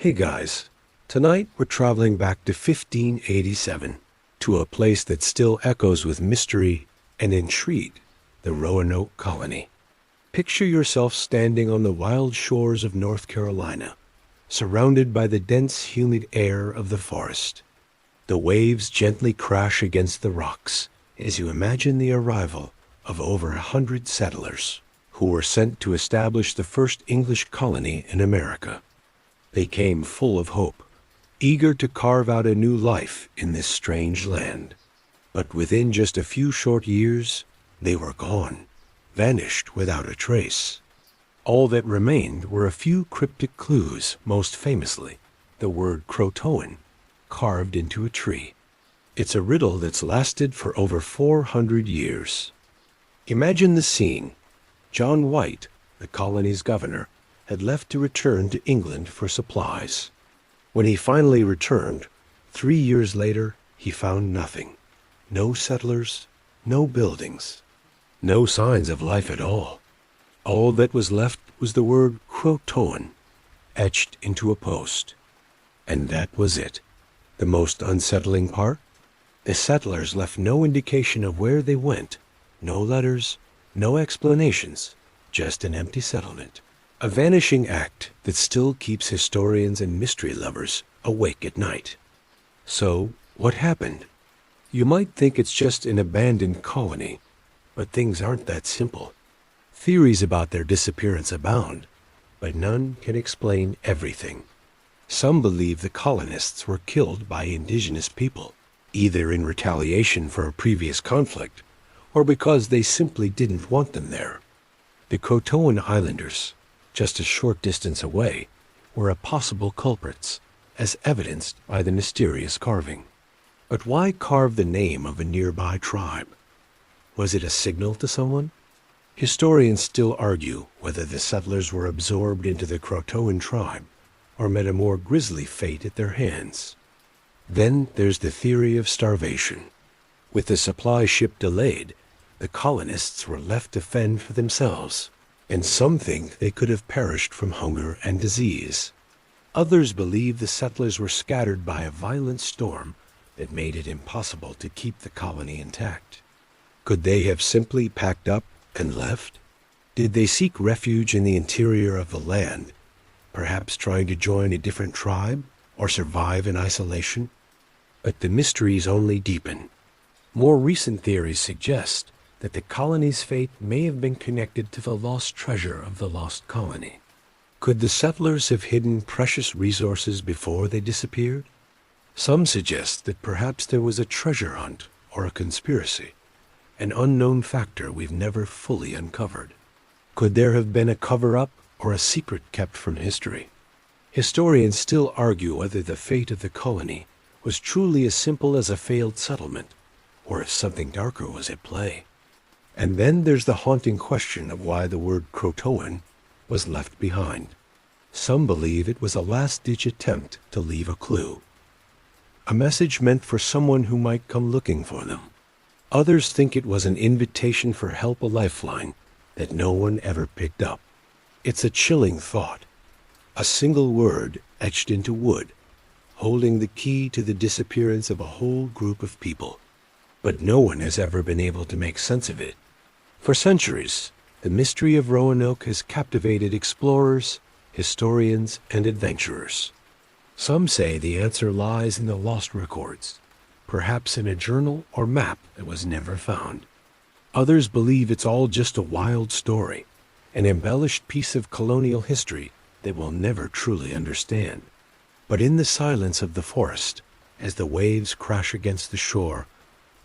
Hey guys, tonight we're traveling back to 1587, to a place that still echoes with mystery and intrigue, the Roanoke colony. Picture yourself standing on the wild shores of North Carolina, surrounded by the dense, humid air of the forest. The waves gently crash against the rocks as you imagine the arrival of over 100 settlers who were sent to establish the first English colony in America. They came full of hope, eager to carve out a new life in this strange land. But within just a few short years, they were gone, vanished without a trace. All that remained were a few cryptic clues, most famously, the word Croatoan, carved into a tree. It's a riddle that's lasted for over 400 years. Imagine the scene. John White, the colony's governor, had left to return to England for supplies. When he finally returned, 3 years later, he found nothing. No settlers, no buildings, no signs of life at all. All that was left was the word Croatoan, etched into a post. And that was it. The most unsettling part? The settlers left no indication of where they went. No letters, no explanations, just an empty settlement. A vanishing act that still keeps historians and mystery lovers awake at night. So, what happened? You might think it's just an abandoned colony, but things aren't that simple. Theories about their disappearance abound, but none can explain everything. Some believe the colonists were killed by indigenous people, either in retaliation for a previous conflict, or because they simply didn't want them there. The Croatoan Islanders, just a short distance away, were a possible culprits, as evidenced by the mysterious carving. But why carve the name of a nearby tribe? Was it a signal to someone? Historians still argue whether the settlers were absorbed into the Croatoan tribe or met a more grisly fate at their hands. Then there's the theory of starvation. With the supply ship delayed, the colonists were left to fend for themselves, and some think they could have perished from hunger and disease. Others believe the settlers were scattered by a violent storm that made it impossible to keep the colony intact. Could they have simply packed up and left? Did they seek refuge in the interior of the land, perhaps trying to join a different tribe or survive in isolation? But the mysteries only deepen. More recent theories suggest that the colony's fate may have been connected to the lost treasure of the lost colony. Could the settlers have hidden precious resources before they disappeared? Some suggest that perhaps there was a treasure hunt or a conspiracy, an unknown factor we've never fully uncovered. Could there have been a cover-up or a secret kept from history? Historians still argue whether the fate of the colony was truly as simple as a failed settlement, or if something darker was at play. And then there's the haunting question of why the word Croatoan was left behind. Some believe it was a last-ditch attempt to leave a clue, a message meant for someone who might come looking for them. Others think it was an invitation for help, a lifeline that no one ever picked up. It's a chilling thought, a single word etched into wood, holding the key to the disappearance of a whole group of people. But no one has ever been able to make sense of it. For centuries, the mystery of Roanoke has captivated explorers, historians, and adventurers. Some say the answer lies in the lost records, perhaps in a journal or map that was never found. Others believe it's all just a wild story, an embellished piece of colonial history that we'll never truly understand. But in the silence of the forest, as the waves crash against the shore,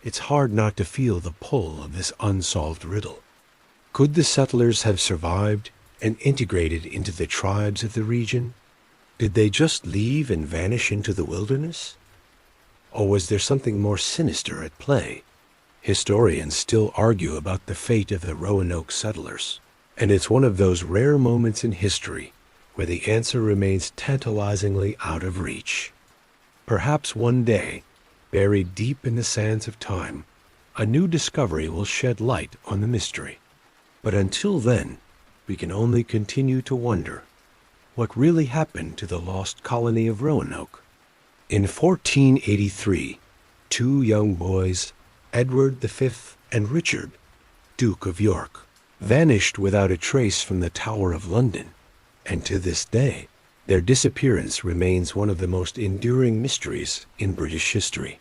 it's hard not to feel the pull of this unsolved riddle. Could the settlers have survived and integrated into the tribes of the region? Did they just leave and vanish into the wilderness? Or was there something more sinister at play? Historians still argue about the fate of the Roanoke settlers, and it's one of those rare moments in history where the answer remains tantalizingly out of reach. Perhaps one day, buried deep in the sands of time, a new discovery will shed light on the mystery. But until then, we can only continue to wonder, what really happened to the lost colony of Roanoke. In 1483, two young boys, Edward V and Richard, Duke of York, vanished without a trace from the Tower of London, and to this day, their disappearance remains one of the most enduring mysteries in British history.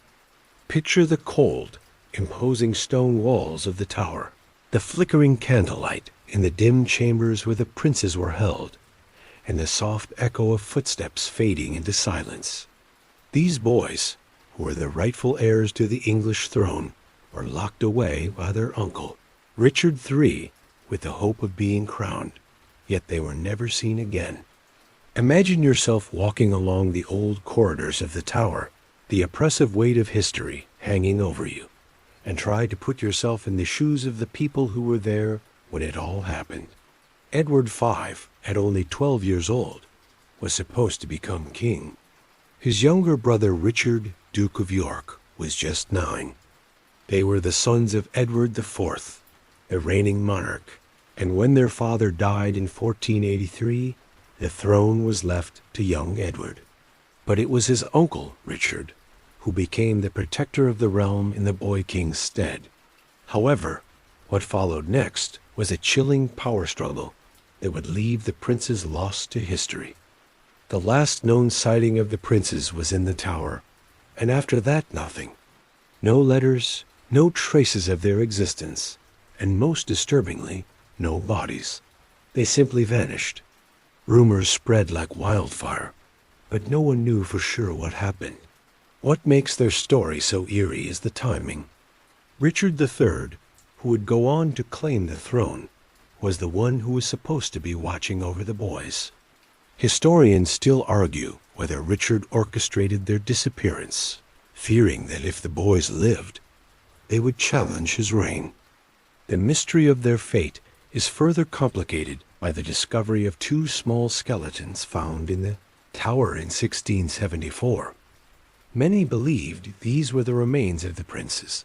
Picture the cold, imposing stone walls of the tower, the flickering candlelight in the dim chambers where the princes were held, and the soft echo of footsteps fading into silence. These boys, who were the rightful heirs to the English throne, were locked away by their uncle, Richard III, with the hope of being crowned, yet they were never seen again. Imagine yourself walking along the old corridors of the tower, the oppressive weight of history hanging over you, and try to put yourself in the shoes of the people who were there when it all happened. Edward V, at only 12 years old, was supposed to become king. His younger brother Richard, Duke of York, was just 9. They were the sons of Edward IV, the reigning monarch, and when their father died in 1483, the throne was left to young Edward. But it was his uncle, Richard, who became the protector of the realm in the boy king's stead. However, what followed next was a chilling power struggle that would leave the princes lost to history. The last known sighting of the princes was in the tower, and after that nothing. No letters, no traces of their existence, and most disturbingly, no bodies. They simply vanished. Rumors spread like wildfire, but no one knew for sure what happened. What makes their story so eerie is the timing. Richard III, who would go on to claim the throne, was the one who was supposed to be watching over the boys. Historians still argue whether Richard orchestrated their disappearance, fearing that if the boys lived, they would challenge his reign. The mystery of their fate is further complicated by the discovery of 2 small skeletons found in the tower in 1674. Many believed these were the remains of the princes,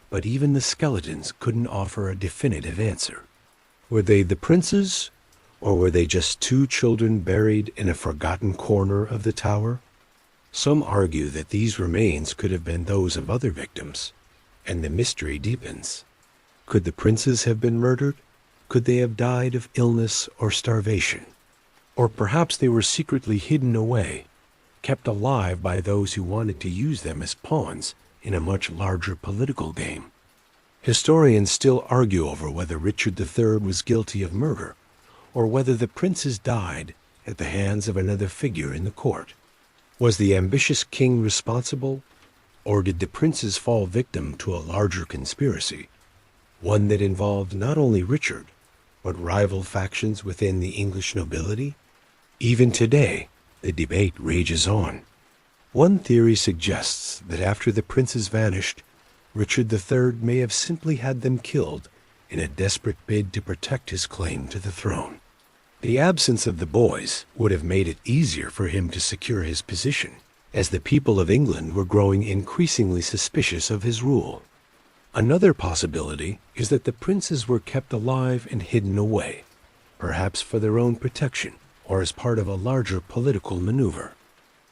but even the skeletons couldn't offer a definitive answer. Were they the princes, or were they just 2 children buried in a forgotten corner of the tower? Some argue that these remains could have been those of other victims, and the mystery deepens. Could the princes have been murdered? Could they have died of illness or starvation? Or perhaps they were secretly hidden away, kept alive by those who wanted to use them as pawns in a much larger political game. Historians still argue over whether Richard III was guilty of murder, or whether the princes died at the hands of another figure in the court. Was the ambitious king responsible, or did the princes fall victim to a larger conspiracy, one that involved not only Richard, but rival factions within the English nobility? Even today, the debate rages on. One theory suggests that after the princes vanished, Richard III may have simply had them killed in a desperate bid to protect his claim to the throne. The absence of the boys would have made it easier for him to secure his position, as the people of England were growing increasingly suspicious of his rule. Another possibility is that the princes were kept alive and hidden away, perhaps for their own protection or as part of a larger political maneuver.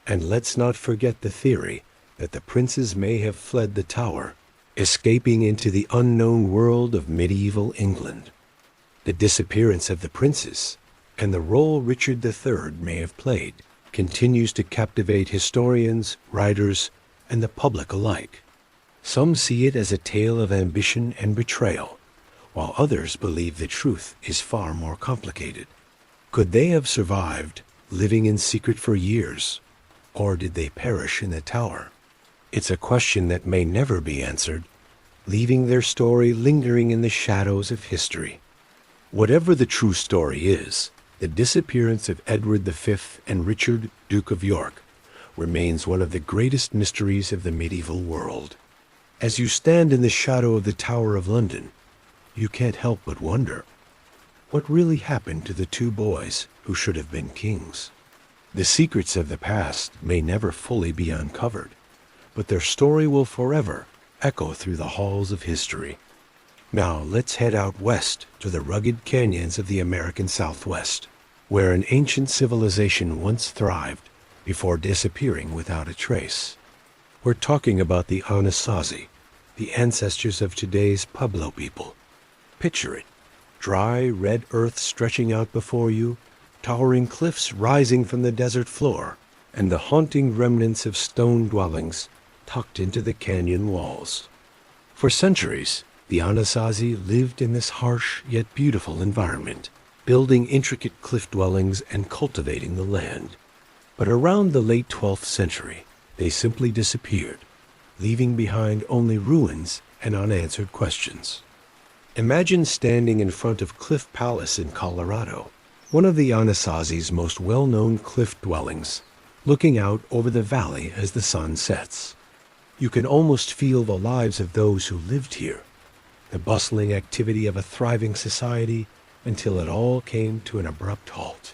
And let's not forget the theory that the princes may have fled the tower, escaping into the unknown world of medieval England. The disappearance of the princes, and the role Richard III may have played, continues to captivate historians, writers, and the public alike. Some see it as a tale of ambition and betrayal, while others believe the truth is far more complicated. Could they have survived, living in secret for years, or did they perish in the tower? It's a question that may never be answered, leaving their story lingering in the shadows of history. Whatever the true story is, the disappearance of Edward V and Richard, Duke of York, remains one of the greatest mysteries of the medieval world. As you stand in the shadow of the Tower of London, you can't help but wonder, what really happened to the 2 boys who should have been kings? The secrets of the past may never fully be uncovered, but their story will forever echo through the halls of history. Now let's head out west to the rugged canyons of the American Southwest. where an ancient civilization once thrived before disappearing without a trace. We're talking about the Anasazi, the ancestors of today's Pueblo people. Picture it. Dry, red earth stretching out before you, towering cliffs rising from the desert floor, and the haunting remnants of stone dwellings tucked into the canyon walls. For centuries, the Anasazi lived in this harsh yet beautiful environment, building intricate cliff dwellings and cultivating the land. But around the late 12th century, they simply disappeared, leaving behind only ruins and unanswered questions. Imagine standing in front of Cliff Palace in Colorado, one of the Anasazi's most well-known cliff dwellings, looking out over the valley as the sun sets. You can almost feel the lives of those who lived here, the bustling activity of a thriving society, until it all came to an abrupt halt.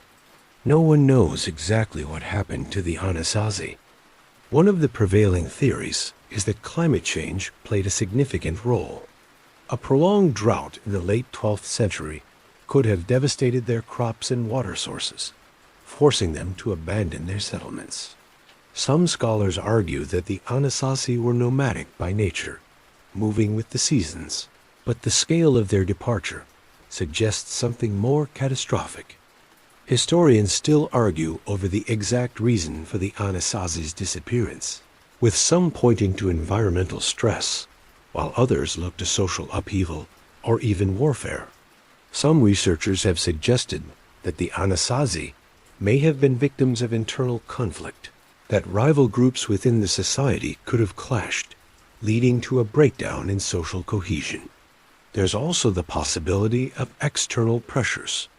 No one knows exactly what happened to the Anasazi. One of the prevailing theories is that climate change played a significant role. A prolonged drought in the late 12th century could have devastated their crops and water sources, forcing them to abandon their settlements. Some scholars argue that the Anasazi were nomadic by nature, moving with the seasons, but the scale of their departure suggests something more catastrophic. Historians still argue over the exact reason for the Anasazi's disappearance, with some pointing to environmental stress, while others look to social upheaval or even warfare. Some researchers have suggested that the Anasazi may have been victims of internal conflict, that rival groups within the society could have clashed, leading to a breakdown in social cohesion. There's also the possibility of external pressures,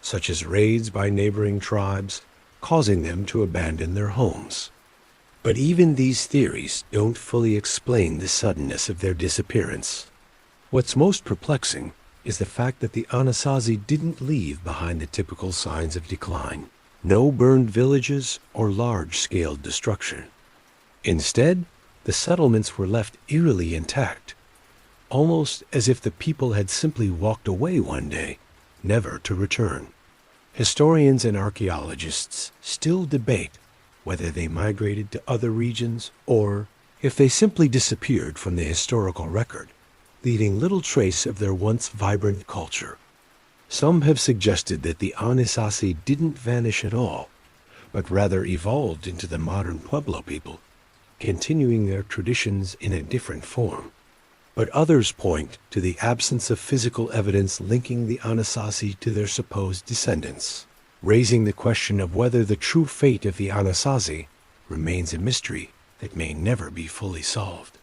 such as raids by neighboring tribes, causing them to abandon their homes. But even these theories don't fully explain the suddenness of their disappearance. What's most perplexing is the fact that the Anasazi didn't leave behind the typical signs of decline. No burned villages or large-scale destruction. Instead, the settlements were left eerily intact, almost as if the people had simply walked away one day, never to return. Historians and archaeologists still debate whether they migrated to other regions or if they simply disappeared from the historical record, leaving little trace of their once vibrant culture. Some have suggested that the Anasazi didn't vanish at all, but rather evolved into the modern Pueblo people, continuing their traditions in a different form. But others point to the absence of physical evidence linking the Anasazi to their supposed descendants, raising the question of whether the true fate of the Anasazi remains a mystery that may never be fully solved.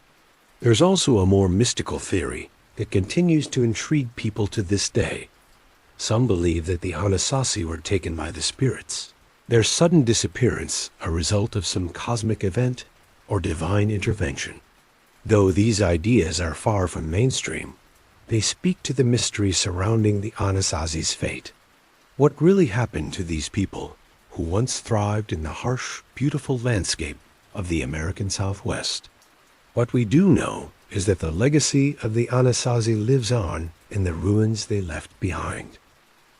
There's also a more mystical theory that continues to intrigue people to this day. Some believe that the Anasazi were taken by the spirits, their sudden disappearance a result of some cosmic event or divine intervention. Though these ideas are far from mainstream, they speak to the mystery surrounding the Anasazi's fate. What really happened to these people who once thrived in the harsh, beautiful landscape of the American Southwest? What we do know is that the legacy of the Anasazi lives on in the ruins they left behind.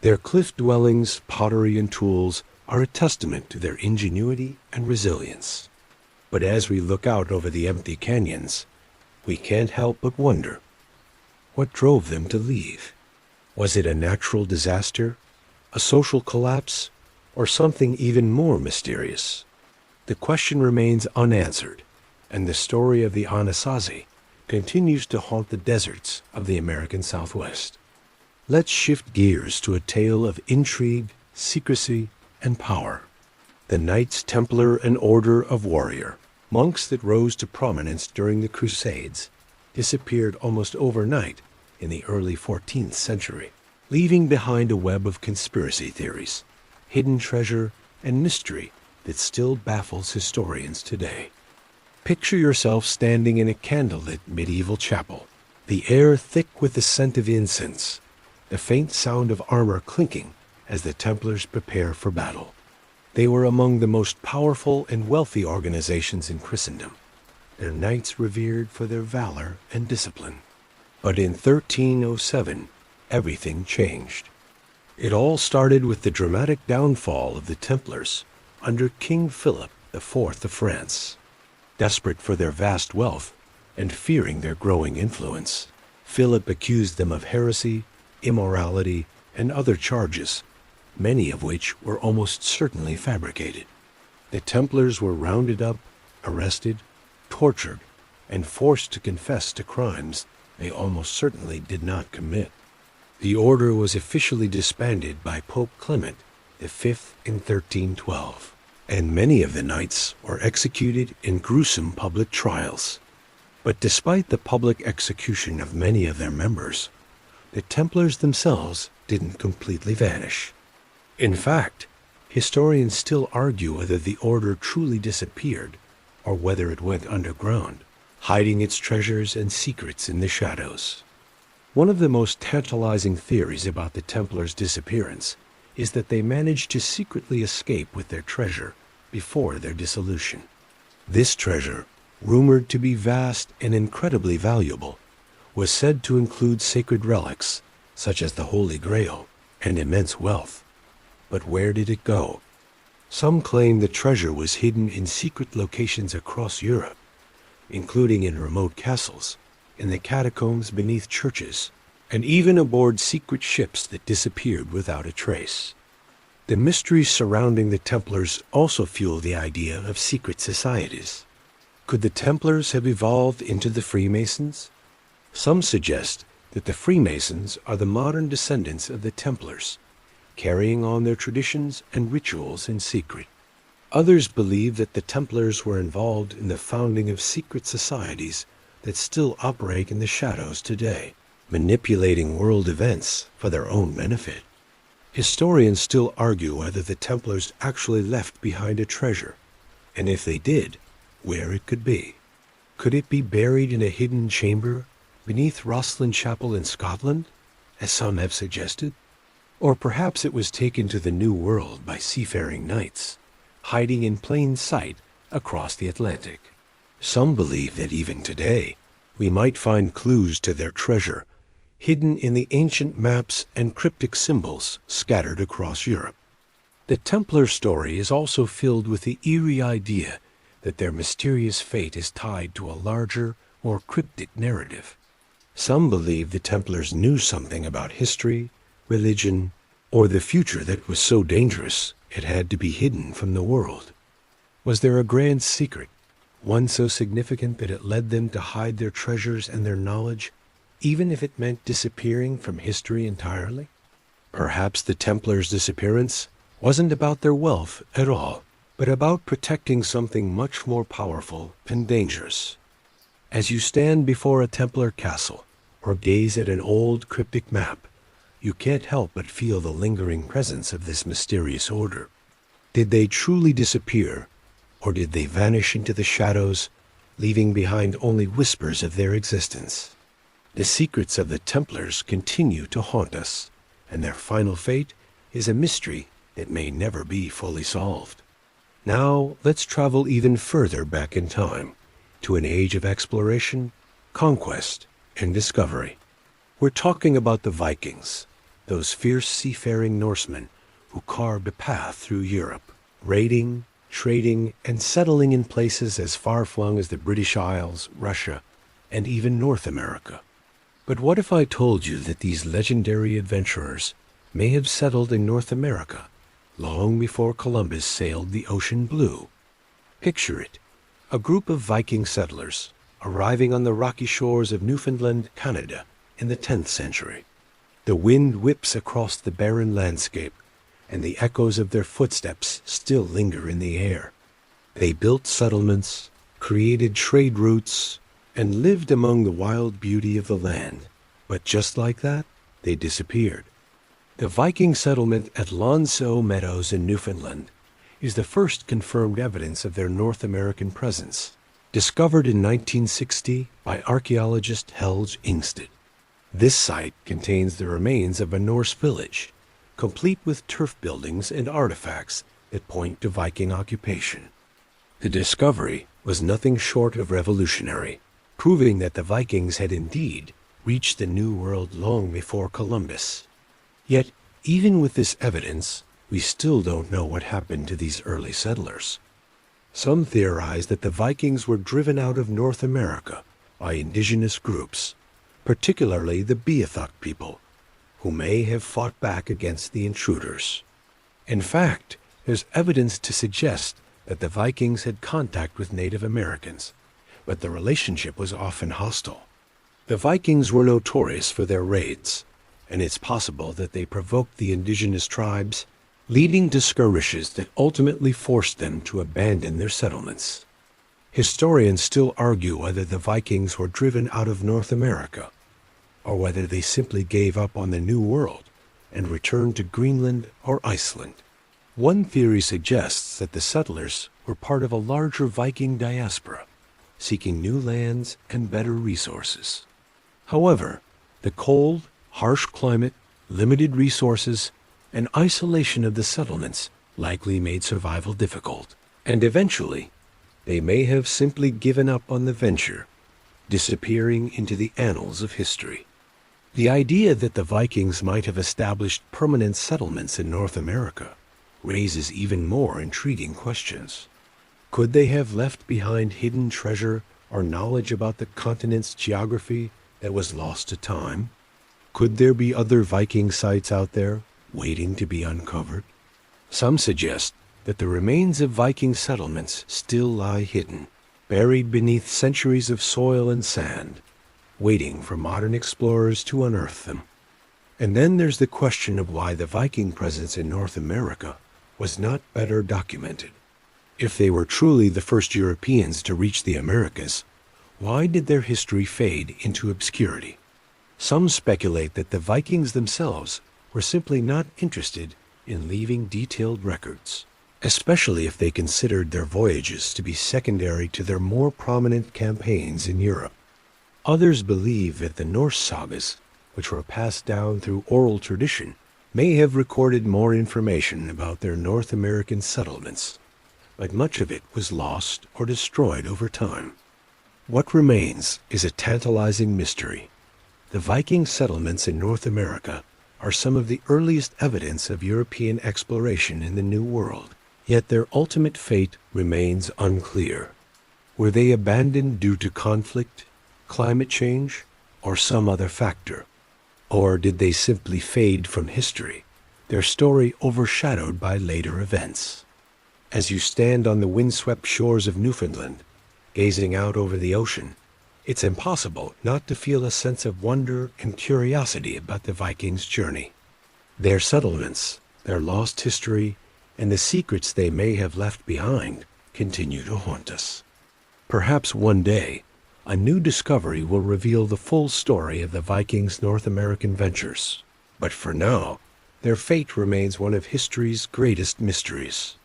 Their cliff dwellings, pottery, and tools are a testament to their ingenuity and resilience. But as we look out over the empty canyons, we can't help but wonder, what drove them to leave? Was it a natural disaster, a social collapse, or something even more mysterious? The question remains unanswered, and the story of the Anasazi continues to haunt the deserts of the American Southwest. Let's shift gears to a tale of intrigue, secrecy, and power. The Knights Templar, an order of warrior, monks that rose to prominence during the Crusades, disappeared almost overnight in the early 14th century, leaving behind a web of conspiracy theories, hidden treasure, and mystery that still baffles historians today. Picture yourself standing in a candlelit medieval chapel, the air thick with the scent of incense, the faint sound of armor clinking as the Templars prepare for battle. They were among the most powerful and wealthy organizations in Christendom, their knights revered for their valor and discipline. But in 1307, everything changed. It all started with the dramatic downfall of the Templars under King Philip IV of France. Desperate for their vast wealth and fearing their growing influence, Philip accused them of heresy, immorality, and other charges, many of which were almost certainly fabricated. The Templars were rounded up, arrested, tortured, and forced to confess to crimes they almost certainly did not commit. The order was officially disbanded by Pope Clement V in 1312, and many of the knights were executed in gruesome public trials. But despite the public execution of many of their members, the Templars themselves didn't completely vanish. In fact, historians still argue whether the order truly disappeared or whether it went underground, hiding its treasures and secrets in the shadows. One of the most tantalizing theories about the Templars' disappearance is that they managed to secretly escape with their treasure before their dissolution. This treasure, rumored to be vast and incredibly valuable, was said to include sacred relics such as the Holy Grail and immense wealth. But where did it go? Some claim the treasure was hidden in secret locations across Europe, including in remote castles, in the catacombs beneath churches, and even aboard secret ships that disappeared without a trace. The mysteries surrounding the Templars also fuel the idea of secret societies. Could the Templars have evolved into the Freemasons? Some suggest that the Freemasons are the modern descendants of the Templars, carrying on their traditions and rituals in secret. Others believe that the Templars were involved in the founding of secret societies that still operate in the shadows today, manipulating world events for their own benefit. Historians still argue whether the Templars actually left behind a treasure, and if they did, where it could be. Could it be buried in a hidden chamber beneath Rosslyn Chapel in Scotland, as some have suggested? Or perhaps it was taken to the New World by seafaring knights, hiding in plain sight across the Atlantic. Some believe that even today, we might find clues to their treasure hidden in the ancient maps and cryptic symbols scattered across Europe. The Templar story is also filled with the eerie idea that their mysterious fate is tied to a larger, more cryptic narrative. Some believe the Templars knew something about history, religion, or the future that was so dangerous it had to be hidden from the world. Was there a grand secret, one so significant that it led them to hide their treasures and their knowledge, even if it meant disappearing from history entirely? Perhaps the Templars' disappearance wasn't about their wealth at all, but about protecting something much more powerful and dangerous. As you stand before a Templar castle or gaze at an old cryptic map, you can't help but feel the lingering presence of this mysterious order. Did they truly disappear, or did they vanish into the shadows, leaving behind only whispers of their existence? The secrets of the Templars continue to haunt us, and their final fate is a mystery that may never be fully solved. Now, let's travel even further back in time, to an age of exploration, conquest, and discovery. We're talking about the Vikings, those fierce seafaring Norsemen who carved a path through Europe, raiding, trading, and settling in places as far-flung as the British Isles, Russia, and even North America. But what if I told you that these legendary adventurers may have settled in North America long before Columbus sailed the ocean blue? Picture it, a group of Viking settlers arriving on the rocky shores of Newfoundland, Canada, in the 10th century. The wind whips across the barren landscape, and the echoes of their footsteps still linger in the air. They built settlements, created trade routes, and lived among the wild beauty of the land. But just like that, they disappeared. The Viking settlement at Lonceau Meadows in Newfoundland is the first confirmed evidence of their North American presence, discovered in 1960 by archaeologist Helge Ingstad. This site contains the remains of a Norse village, complete with turf buildings and artifacts that point to Viking occupation. The discovery was nothing short of revolutionary, proving that the Vikings had indeed reached the New World long before Columbus. Yet, Even with this evidence, we still don't know what happened to these early settlers. Some theorize that the Vikings were driven out of North America by indigenous groups, particularly the Beothuk people, who may have fought back against the intruders. In fact, there's evidence to suggest that the Vikings had contact with Native Americans, but the relationship was often hostile. The Vikings were notorious for their raids, and it's possible that they provoked the indigenous tribes, leading to skirmishes that ultimately forced them to abandon their settlements. Historians still argue whether the Vikings were driven out of North America, or whether they simply gave up on the New World and returned to Greenland or Iceland. One theory suggests that the settlers were part of a larger Viking diaspora, seeking new lands and better resources. However, the cold, harsh climate, limited resources, and isolation of the settlements likely made survival difficult, and eventually, they may have simply given up on the venture, disappearing into the annals of history. The idea that the Vikings might have established permanent settlements in North America raises even more intriguing questions. Could they have left behind hidden treasure or knowledge about the continent's geography that was lost to time? Could there be other Viking sites out there waiting to be uncovered? Some suggest that the remains of Viking settlements still lie hidden, buried beneath centuries of soil and sand, waiting for modern explorers to unearth them. And then there's the question of why the Viking presence in North America was not better documented. If they were truly the first Europeans to reach the Americas, why did their history fade into obscurity? Some speculate that the Vikings themselves were simply not interested in leaving detailed records, especially if they considered their voyages to be secondary to their more prominent campaigns in Europe. Others believe that the Norse sagas, which were passed down through oral tradition, may have recorded more information about their North American settlements, but much of it was lost or destroyed over time. What remains is a tantalizing mystery. The Viking settlements in North America are some of the earliest evidence of European exploration in the New World, yet their ultimate fate remains unclear. Were they abandoned due to conflict, climate change, or some other factor? Or did they simply fade from history, their story overshadowed by later events? As you stand on the windswept shores of Newfoundland, gazing out over the ocean, it's impossible not to feel a sense of wonder and curiosity about the Vikings' journey. Their settlements, their lost history, and the secrets they may have left behind continue to haunt us. Perhaps one day, a new discovery will reveal the full story of the Vikings' North American ventures. But for now, their fate remains one of history's greatest mysteries.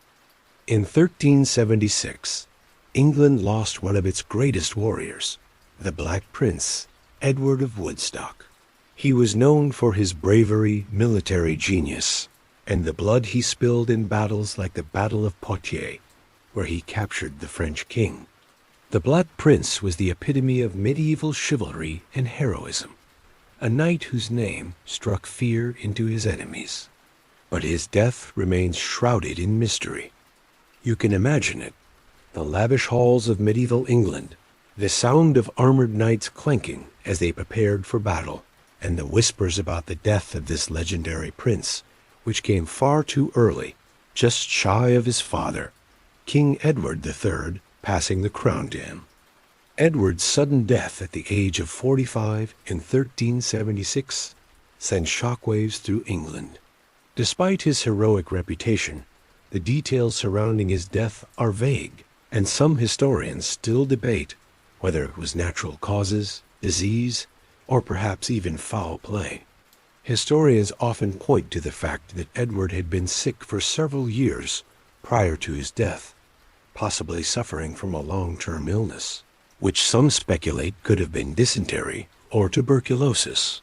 In 1376, England lost one of its greatest warriors, the Black Prince, Edward of Woodstock. He was known for his bravery, military genius, and the blood he spilled in battles like the Battle of Poitiers, where he captured the French king. The Black Prince was the epitome of medieval chivalry and heroism, a knight whose name struck fear into his enemies. But his death remains shrouded in mystery. You can imagine it, the lavish halls of medieval England, the sound of armored knights clanking as they prepared for battle, and the whispers about the death of this legendary prince, which came far too early, just shy of his father, King Edward III, passing the crown to him. Edward's sudden death at the age of 45 in 1376 sent shockwaves through England. Despite his heroic reputation, the details surrounding his death are vague, and some historians still debate whether it was natural causes, disease, or perhaps even foul play. Historians often point to the fact that Edward had been sick for several years prior to his death, possibly suffering from a long-term illness, which some speculate could have been dysentery or tuberculosis.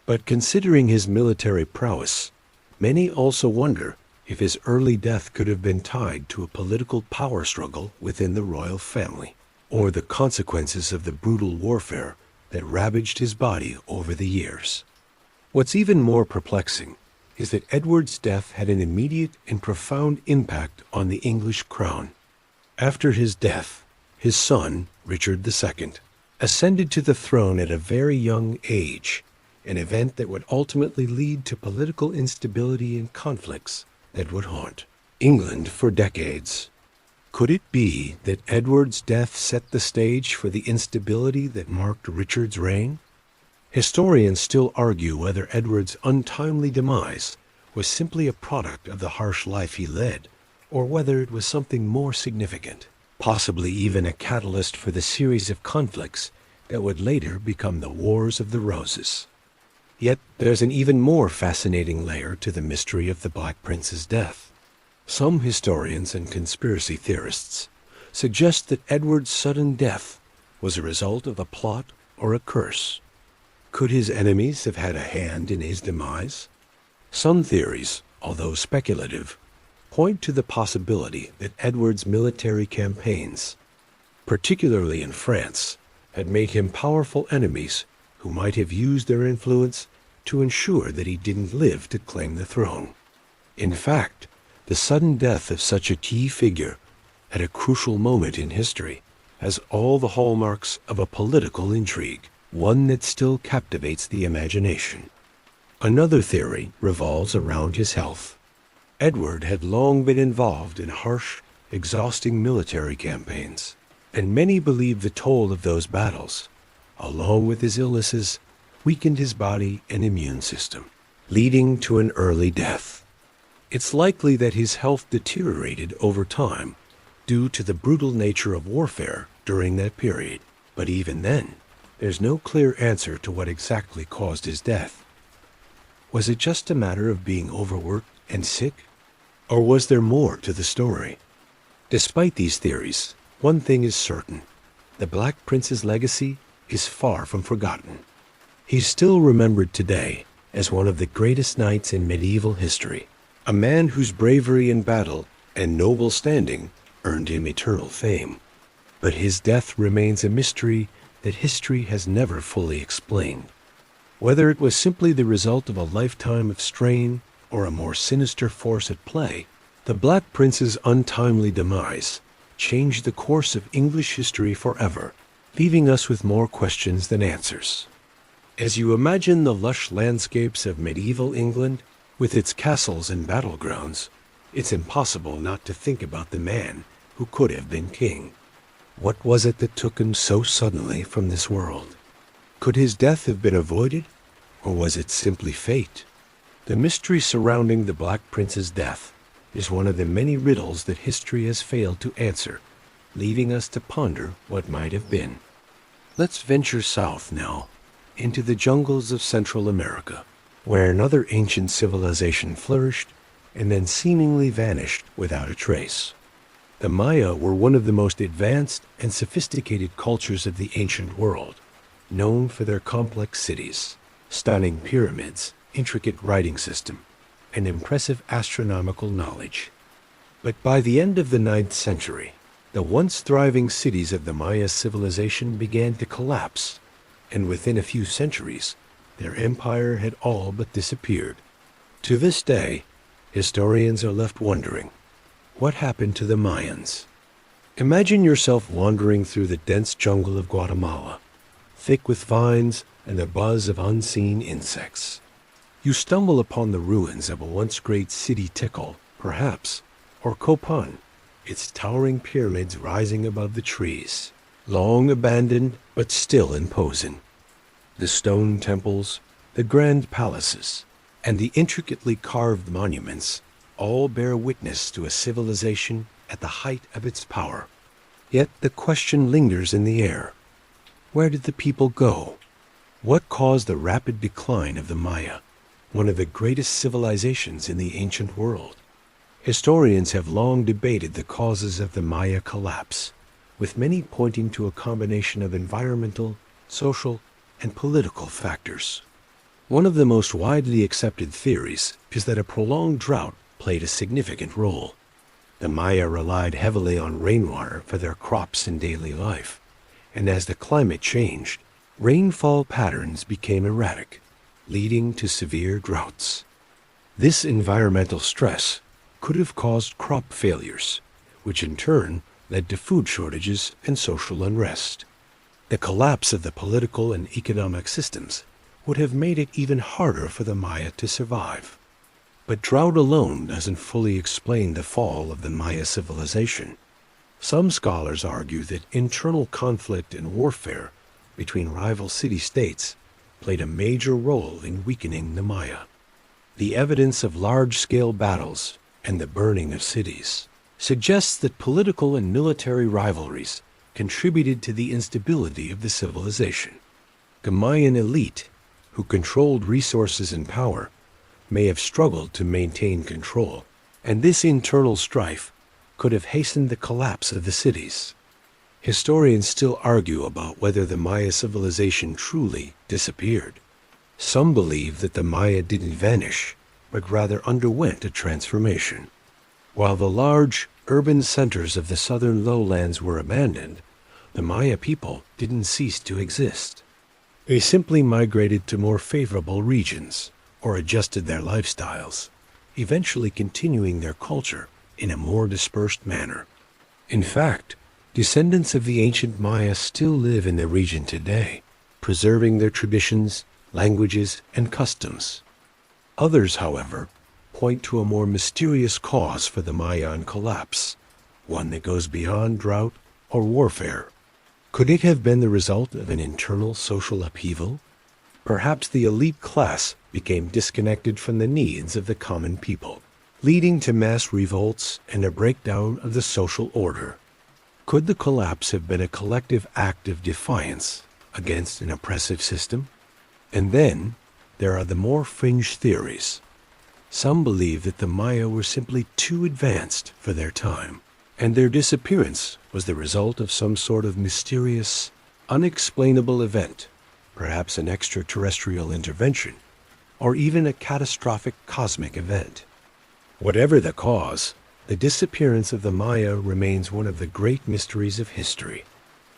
But considering his military prowess, many also wonder if his early death could have been tied to a political power struggle within the royal family, or the consequences of the brutal warfare that ravaged his body over the years. What's even more perplexing is that Edward's death had an immediate and profound impact on the English crown. After his death, his son, Richard II, ascended to the throne at a very young age, an event that would ultimately lead to political instability and conflicts that would haunt England for decades. Could it be that Edward's death set the stage for the instability that marked Richard's reign? Historians still argue whether Edward's untimely demise was simply a product of the harsh life he led, or whether it was something more significant, possibly even a catalyst for the series of conflicts that would later become the Wars of the Roses. Yet there's an even more fascinating layer to the mystery of the Black Prince's death. Some historians and conspiracy theorists suggest that Edward's sudden death was a result of a plot or a curse. Could his enemies have had a hand in his demise? Some theories, although speculative, point to the possibility that Edward's military campaigns, particularly in France, had made him powerful enemies who might have used their influence to ensure that he didn't live to claim the throne. In fact, the sudden death of such a key figure at a crucial moment in history has all the hallmarks of a political intrigue, one that still captivates the imagination. Another theory revolves around his health. Edward had long been involved in harsh, exhausting military campaigns, and many believe the toll of those battles, along with his illnesses, weakened his body and immune system, leading to an early death. It's likely that his health deteriorated over time due to the brutal nature of warfare during that period, but even then, there's no clear answer to what exactly caused his death. Was it just a matter of being overworked and sick? Or was there more to the story? Despite these theories, one thing is certain. The Black Prince's legacy is far from forgotten. He's still remembered today as one of the greatest knights in medieval history, a man whose bravery in battle and noble standing earned him eternal fame. But his death remains a mystery that history has never fully explained. Whether it was simply the result of a lifetime of strain or a more sinister force at play, the Black Prince's untimely demise changed the course of English history forever, leaving us with more questions than answers. As you imagine the lush landscapes of medieval England, with its castles and battlegrounds, it's impossible not to think about the man who could have been king. What was it that took him so suddenly from this world? Could his death have been avoided, or was it simply fate? The mystery surrounding the Black Prince's death is one of the many riddles that history has failed to answer, leaving us to ponder what might have been. Let's venture south now, into the jungles of Central America, where another ancient civilization flourished and then seemingly vanished without a trace. The Maya were one of the most advanced and sophisticated cultures of the ancient world, known for their complex cities, stunning pyramids, intricate writing system, and impressive astronomical knowledge. But by the end of the 9th century, the once thriving cities of the Maya civilization began to collapse, and within a few centuries, their empire had all but disappeared. To this day, historians are left wondering, what happened to the Mayans? Imagine yourself wandering through the dense jungle of Guatemala, thick with vines and the buzz of unseen insects. You stumble upon the ruins of a once great city Tikal, perhaps, or Copan, its towering pyramids rising above the trees, long abandoned but still imposing. The stone temples, the grand palaces, and the intricately carved monuments all bear witness to a civilization at the height of its power. Yet the question lingers in the air. Where did the people go? What caused the rapid decline of the Maya, one of the greatest civilizations in the ancient world? Historians have long debated the causes of the Maya collapse, with many pointing to a combination of environmental, social, and political factors. One of the most widely accepted theories is that a prolonged drought played a significant role. The Maya relied heavily on rainwater for their crops and daily life, and as the climate changed, rainfall patterns became erratic, leading to severe droughts. This environmental stress could have caused crop failures, which in turn led to food shortages and social unrest. The collapse of the political and economic systems would have made it even harder for the Maya to survive. But drought alone doesn't fully explain the fall of the Maya civilization. Some scholars argue that internal conflict and warfare between rival city-states played a major role in weakening the Maya. The evidence of large-scale battles and the burning of cities suggests that political and military rivalries contributed to the instability of the civilization. The Mayan elite, who controlled resources and power, may have struggled to maintain control, and this internal strife could have hastened the collapse of the cities. Historians still argue about whether the Maya civilization truly disappeared. Some believe that the Maya didn't vanish, but rather underwent a transformation. While the large urban centers of the southern lowlands were abandoned, the Maya people didn't cease to exist. They simply migrated to more favorable regions or adjusted their lifestyles, eventually continuing their culture in a more dispersed manner. In fact, descendants of the ancient Maya still live in the region today, preserving their traditions, languages, and customs. Others, however, point to a more mysterious cause for the Mayan collapse, one that goes beyond drought or warfare. Could it have been the result of an internal social upheaval? Perhaps the elite class became disconnected from the needs of the common people, leading to mass revolts and a breakdown of the social order. Could the collapse have been a collective act of defiance against an oppressive system? And then there are the more fringe theories. Some believe that the Maya were simply too advanced for their time, and their disappearance was the result of some sort of mysterious, unexplainable event, perhaps an extraterrestrial intervention, or even a catastrophic cosmic event. Whatever the cause, the disappearance of the Maya remains one of the great mysteries of history.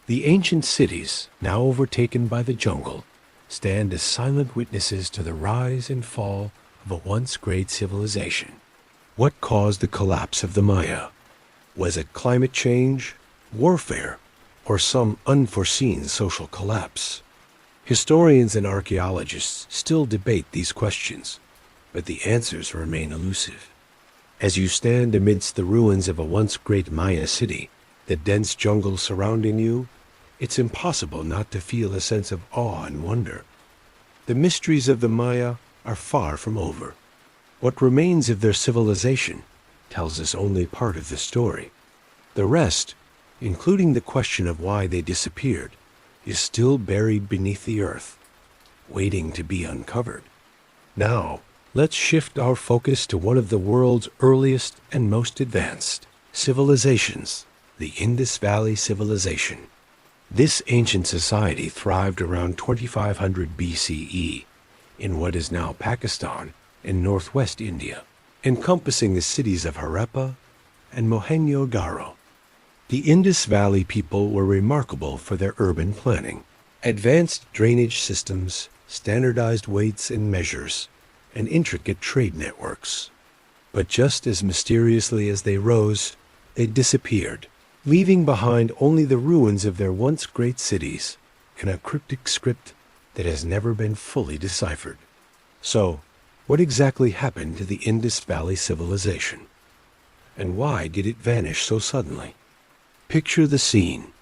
The ancient cities, now overtaken by the jungle, stand as silent witnesses to the rise and fall of a once great civilization. What caused the collapse of the Maya? Was it climate change, warfare, or some unforeseen social collapse? Historians and archaeologists still debate these questions, but the answers remain elusive. As you stand amidst the ruins of a once great Maya city, the dense jungle surrounding you, it's impossible not to feel a sense of awe and wonder. The mysteries of the Maya are far from over. What remains of their civilization tells us only part of the story. The rest, including the question of why they disappeared, is still buried beneath the earth, waiting to be uncovered. Now, let's shift our focus to one of the world's earliest and most advanced civilizations, the Indus Valley Civilization. This ancient society thrived around 2500 BCE in what is now Pakistan and northwest India, encompassing the cities of Harappa and Mohenjo-Daro. The Indus Valley people were remarkable for their urban planning, advanced drainage systems, standardized weights and measures, and intricate trade networks. But just as mysteriously as they rose, they disappeared, leaving behind only the ruins of their once great cities and a cryptic script that has never been fully deciphered. So, what exactly happened to the Indus Valley civilization? And why did it vanish so suddenly? Picture the scene.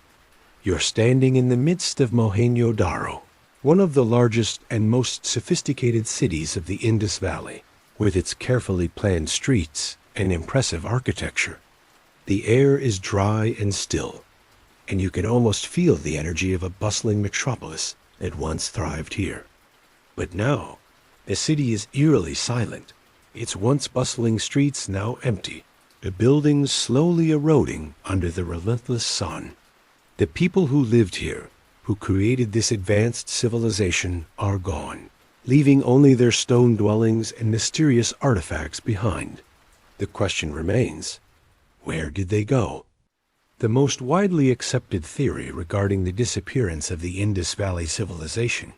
You're standing in the midst of Mohenjo-Daro, one of the largest and most sophisticated cities of the Indus Valley, with its carefully planned streets and impressive architecture. The air is dry and still, and you can almost feel the energy of a bustling metropolis that once thrived here. But now, the city is eerily silent, its once bustling streets now empty, the buildings slowly eroding under the relentless sun. The people who lived here, who created this advanced civilization, are gone, leaving only their stone dwellings and mysterious artifacts behind. The question remains, where did they go? The most widely accepted theory regarding the disappearance of the Indus Valley civilization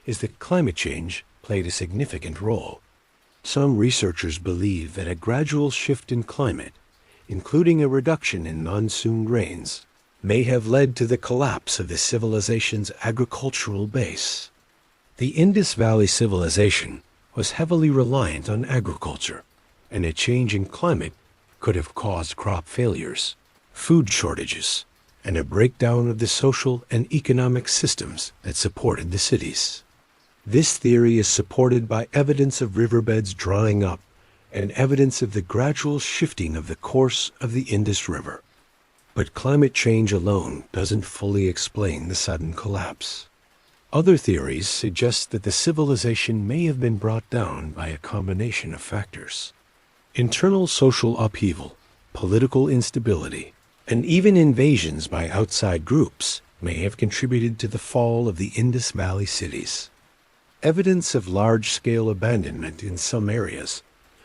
is that climate change played a significant role. Some researchers believe that a gradual shift in climate, including a reduction in monsoon rains, may have led to the collapse of the civilization's agricultural base. The Indus Valley civilization was heavily reliant on agriculture, and a change in climate could have caused crop failures, food shortages, and a breakdown of the social and economic systems that supported the cities. This theory is supported by evidence of riverbeds drying up and evidence of the gradual shifting of the course of the Indus River. But climate change alone doesn't fully explain the sudden collapse. Other theories suggest that the civilization may have been brought down by a combination of factors. Internal social upheaval, political instability, and even invasions by outside groups may have contributed to the fall of the Indus Valley cities. Evidence of large-scale abandonment in some areas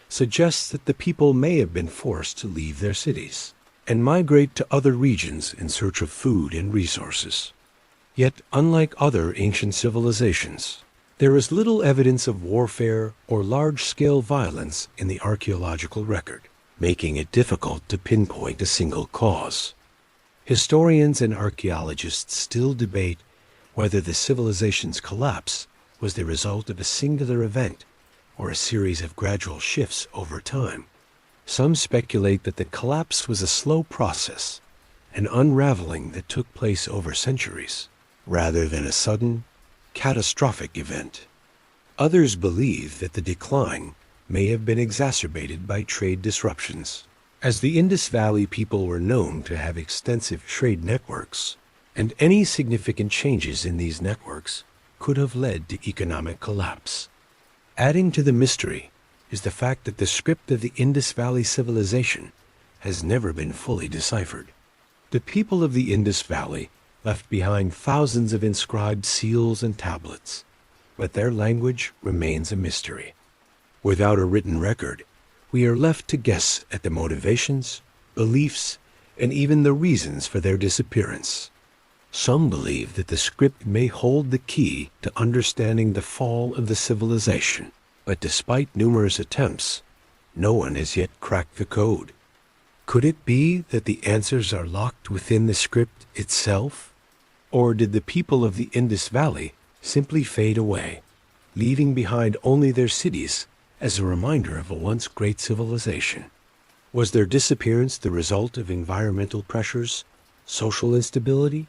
suggests that the people may have been forced to leave their cities and migrate to other regions in search of food and resources. Yet, unlike other ancient civilizations, there is little evidence of warfare or large-scale violence in the archaeological record, making it difficult to pinpoint a single cause. Historians and archaeologists still debate whether the civilization's collapse was the result of a singular event or a series of gradual shifts over time. Some speculate that the collapse was a slow process, an unraveling that took place over centuries, rather than a sudden, catastrophic event. Others believe that the decline may have been exacerbated by trade disruptions, as the Indus Valley people were known to have extensive trade networks, and any significant changes in these networks could have led to economic collapse. Adding to the mystery is the fact that the script of the Indus Valley civilization has never been fully deciphered. The people of the Indus Valley left behind thousands of inscribed seals and tablets, but their language remains a mystery. Without a written record, we are left to guess at the motivations, beliefs, and even the reasons for their disappearance. Some believe that the script may hold the key to understanding the fall of the civilization, but despite numerous attempts, no one has yet cracked the code. Could it be that the answers are locked within the script itself? Or did the people of the Indus Valley simply fade away, leaving behind only their cities as a reminder of a once great civilization? Was their disappearance the result of environmental pressures, social instability,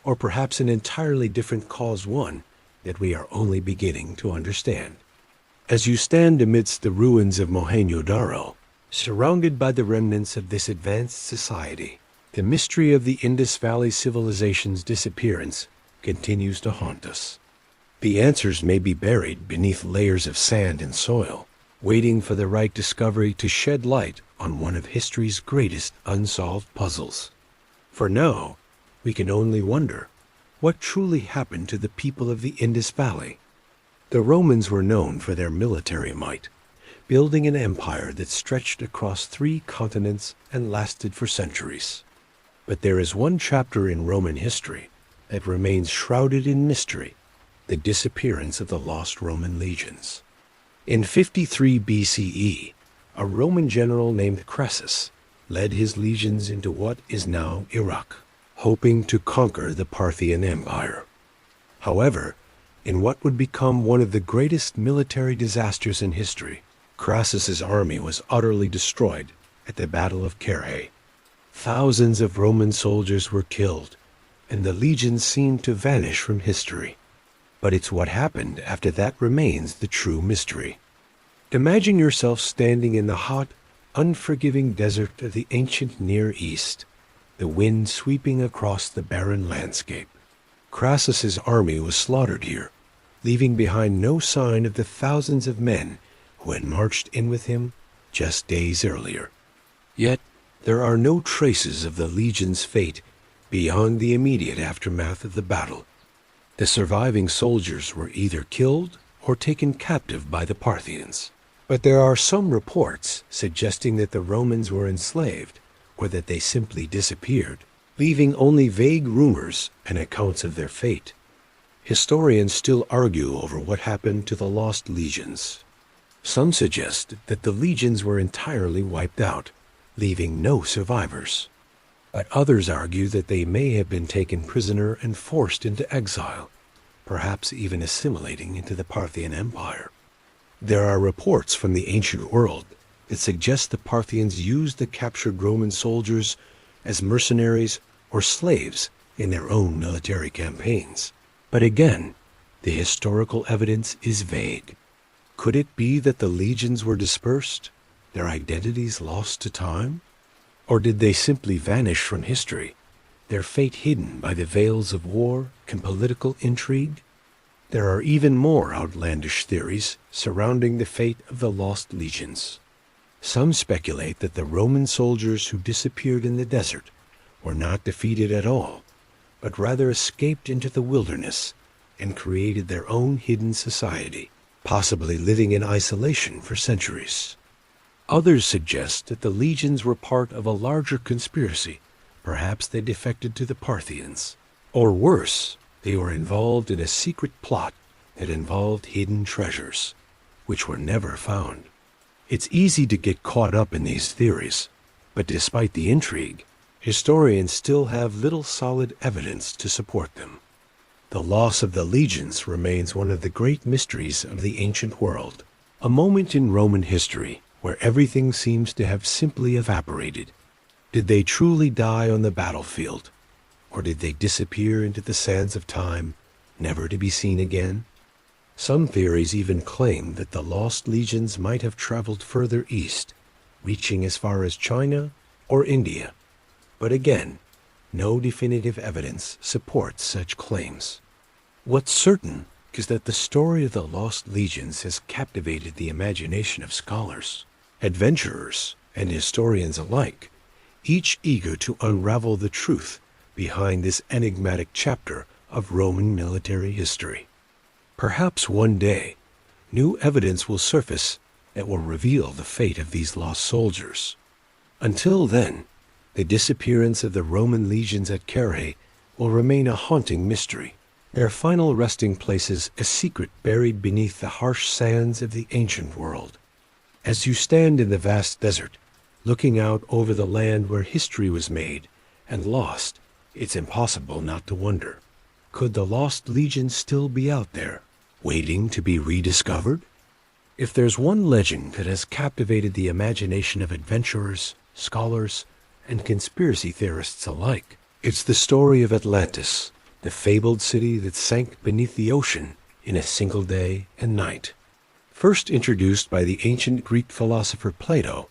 or perhaps an entirely different cause, one that we are only beginning to understand? As you stand amidst the ruins of Mohenjo-Daro, surrounded by the remnants of this advanced society, the mystery of the Indus Valley civilization's disappearance continues to haunt us. The answers may be buried beneath layers of sand and soil, waiting for the right discovery to shed light on one of history's greatest unsolved puzzles. For now, we can only wonder what truly happened to the people of the Indus Valley. The Romans were known for their military might, building an empire that stretched across 3 continents and lasted for centuries. But there is one chapter in Roman history that remains shrouded in mystery: the disappearance of the lost Roman legions. In 53 BCE, a Roman general named Crassus led his legions into what is now Iraq, hoping to conquer the Parthian Empire. However, in what would become one of the greatest military disasters in history, Crassus's army was utterly destroyed at the Battle of Carrhae. Thousands of Roman soldiers were killed, and the legions seemed to vanish from history. But it's what happened after that remains the true mystery. Imagine yourself standing in the hot, unforgiving desert of the ancient Near East, the wind sweeping across the barren landscape. Crassus's army was slaughtered here, leaving behind no sign of the thousands of men who had marched in with him just days earlier. Yet, there are no traces of the legion's fate beyond the immediate aftermath of the battle. The surviving soldiers were either killed or taken captive by the Parthians. But there are some reports suggesting that the Romans were enslaved, or that they simply disappeared, leaving only vague rumors and accounts of their fate. Historians still argue over what happened to the lost legions. Some suggest that the legions were entirely wiped out, leaving no survivors. But others argue that they may have been taken prisoner and forced into exile, perhaps even assimilating into the Parthian Empire. There are reports from the ancient world that suggest the Parthians used the captured Roman soldiers as mercenaries or slaves in their own military campaigns. But again, the historical evidence is vague. Could it be that the legions were dispersed, their identities lost to time? Or did they simply vanish from history, their fate hidden by the veils of war and political intrigue? There are even more outlandish theories surrounding the fate of the lost legions. Some speculate that the Roman soldiers who disappeared in the desert were not defeated at all, but rather escaped into the wilderness and created their own hidden society, possibly living in isolation for centuries. Others suggest that the legions were part of a larger conspiracy. Perhaps they defected to the Parthians. Or worse, they were involved in a secret plot that involved hidden treasures, which were never found. It's easy to get caught up in these theories, but despite the intrigue, historians still have little solid evidence to support them. The loss of the legions remains one of the great mysteries of the ancient world, a moment in Roman history where everything seems to have simply evaporated. Did they truly die on the battlefield, or did they disappear into the sands of time, never to be seen again? Some theories even claim that the lost legions might have traveled further east, reaching as far as China or India. But again, no definitive evidence supports such claims. What's certain is that the story of the lost legions has captivated the imagination of scholars, adventurers, and historians alike, each eager to unravel the truth behind this enigmatic chapter of Roman military history. Perhaps one day, new evidence will surface that will reveal the fate of these lost soldiers. Until then, the disappearance of the Roman legions at Carrhae will remain a haunting mystery, their final resting places a secret buried beneath the harsh sands of the ancient world. As you stand in the vast desert, looking out over the land where history was made and lost, it's impossible not to wonder, could the lost legions still be out there, waiting to be rediscovered? If there's one legend that has captivated the imagination of adventurers, scholars, and conspiracy theorists alike, it's the story of Atlantis, the fabled city that sank beneath the ocean in a single day and night. First introduced by the ancient Greek philosopher Plato,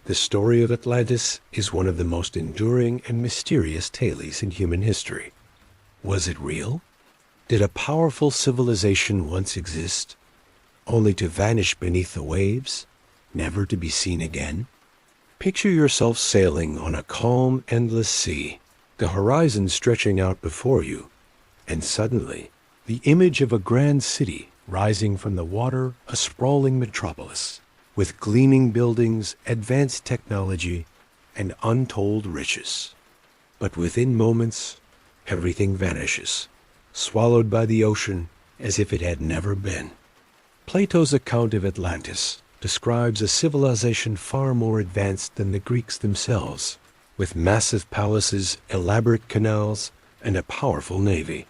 the story of Atlantis is one of the most enduring and mysterious tales in human history. Was it real? Did a powerful civilization once exist, only to vanish beneath the waves, never to be seen again? Picture yourself sailing on a calm, endless sea, the horizon stretching out before you, and suddenly, the image of a grand city rising from the water, a sprawling metropolis, with gleaming buildings, advanced technology, and untold riches. But within moments, everything vanishes, swallowed by the ocean as if it had never been. Plato's account of Atlantis describes a civilization far more advanced than the Greeks themselves, with massive palaces, elaborate canals, and a powerful navy.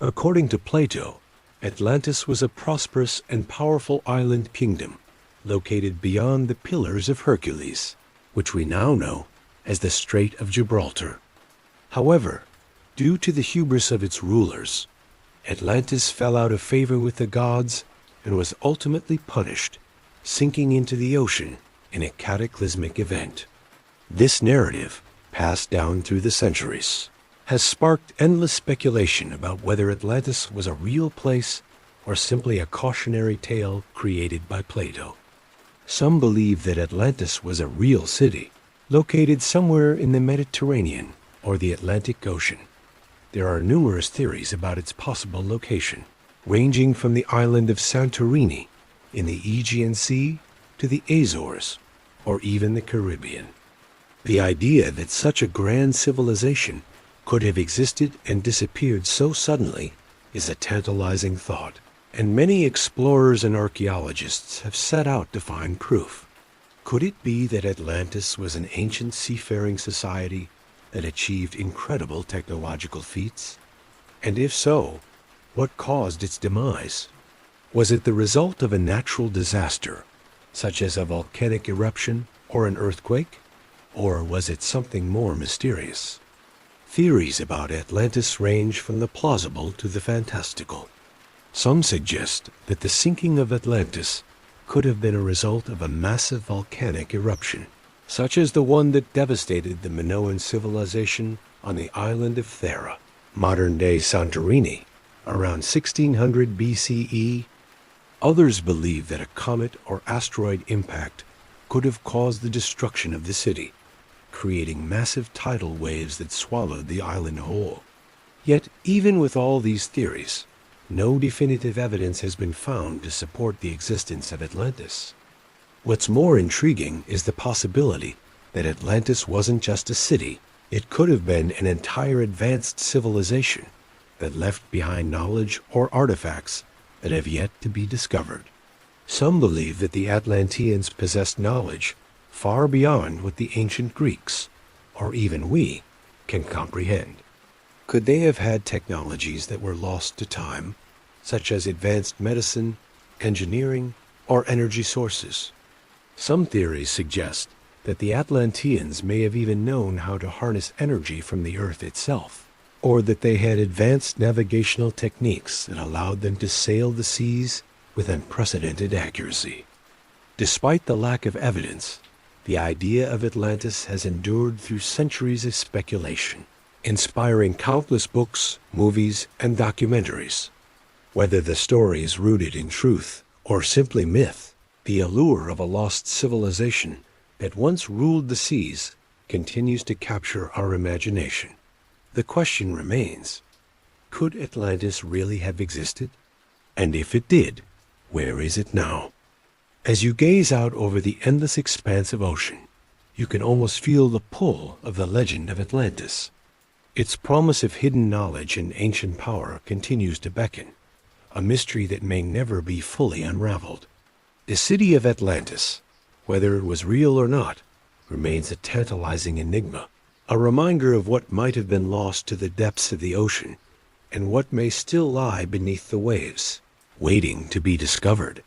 According to Plato, Atlantis was a prosperous and powerful island kingdom located beyond the Pillars of Hercules, which we now know as the Strait of Gibraltar. However, due to the hubris of its rulers, Atlantis fell out of favor with the gods and was ultimately punished, sinking into the ocean in a cataclysmic event. This narrative, passed down through the centuries, has sparked endless speculation about whether Atlantis was a real place or simply a cautionary tale created by Plato. Some believe that Atlantis was a real city, located somewhere in the Mediterranean or the Atlantic Ocean. There are numerous theories about its possible location, ranging from the island of Santorini in the Aegean Sea to the Azores or even the Caribbean. The idea that such a grand civilization could have existed and disappeared so suddenly is a tantalizing thought. and many explorers and archaeologists have set out to find proof. Could it be that Atlantis was an ancient seafaring society that achieved incredible technological feats? And if so, what caused its demise? Was it the result of a natural disaster, such as a volcanic eruption or an earthquake? Or was it something more mysterious? Theories about Atlantis range from the plausible to the fantastical. Some suggest that the sinking of Atlantis could have been a result of a massive volcanic eruption, such as the one that devastated the Minoan civilization on the island of Thera, modern-day Santorini, around 1600 BCE. Others believe that a comet or asteroid impact could have caused the destruction of the city, creating massive tidal waves that swallowed the island whole. Yet, even with all these theories, no definitive evidence has been found to support the existence of Atlantis. What's more intriguing is the possibility that Atlantis wasn't just a city. It could have been an entire advanced civilization that left behind knowledge or artifacts that have yet to be discovered. Some believe that the Atlanteans possessed knowledge far beyond what the ancient Greeks, or even we, can comprehend. Could they have had technologies that were lost to time, such as advanced medicine, engineering, or energy sources? Some theories suggest that the Atlanteans may have even known how to harness energy from the Earth itself, or that they had advanced navigational techniques that allowed them to sail the seas with unprecedented accuracy. Despite the lack of evidence, the idea of Atlantis has endured through centuries of speculation, inspiring countless books, movies, and documentaries. Whether the story is rooted in truth or simply myth, the allure of a lost civilization that once ruled the seas continues to capture our imagination. The question remains, could Atlantis really have existed? And if it did, where is it now? As you gaze out over the endless expanse of ocean, you can almost feel the pull of the legend of Atlantis. Its promise of hidden knowledge and ancient power continues to beckon, a mystery that may never be fully unraveled. The city of Atlantis, whether it was real or not, remains a tantalizing enigma, a reminder of what might have been lost to the depths of the ocean and what may still lie beneath the waves, waiting to be discovered.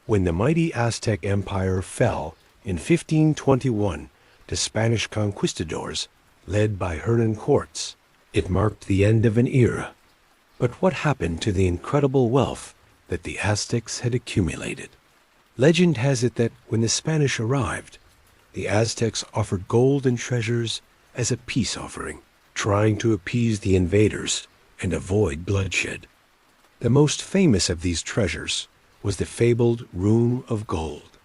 When the mighty Aztec Empire fell in 1521 to Spanish conquistadors led by Hernan Cortes, it marked the end of an era. But what happened to the incredible wealth that the Aztecs had accumulated? Legend has it that when the Spanish arrived, the Aztecs offered gold and treasures as a peace offering, trying to appease the invaders and avoid bloodshed. The most famous of these treasures was the fabled Room of Gold,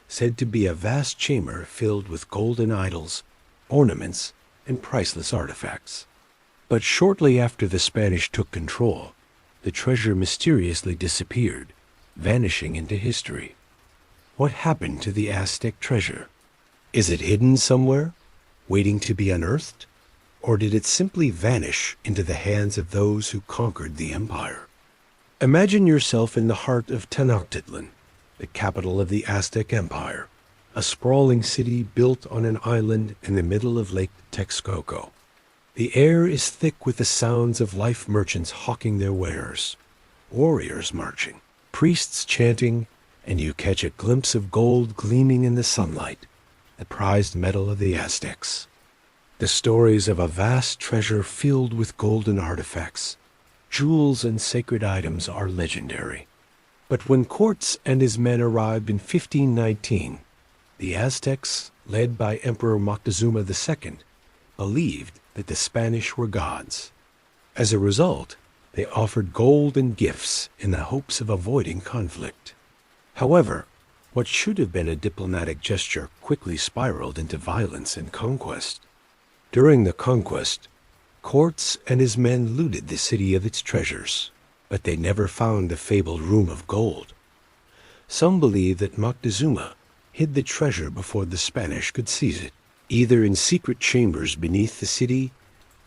said to be a vast chamber filled with golden idols, ornaments, and priceless artifacts. But shortly after the Spanish took control, the treasure mysteriously disappeared, vanishing into history. What happened to the Aztec treasure? Is it hidden somewhere, waiting to be unearthed? Or did it simply vanish into the hands of those who conquered the empire? Imagine yourself in the heart of Tenochtitlan, the capital of the Aztec Empire, a sprawling city built on an island in the middle of Lake Texcoco. The air is thick with the sounds of life merchants hawking their wares, warriors marching, priests chanting, and you catch a glimpse of gold gleaming in the sunlight, the prized metal of the Aztecs. The stories of a vast treasure filled with golden artifacts, jewels, and sacred items are legendary. But when Cortes and his men arrived in 1519, the Aztecs, led by Emperor Moctezuma II, believed that the Spanish were gods. As a result, they offered gold and gifts in the hopes of avoiding conflict. However, what should have been a diplomatic gesture quickly spiraled into violence and conquest. During the conquest, Cortes and his men looted the city of its treasures, but they never found the fabled Room of Gold. Some believe that Moctezuma hid the treasure before the Spanish could seize it, either in secret chambers beneath the city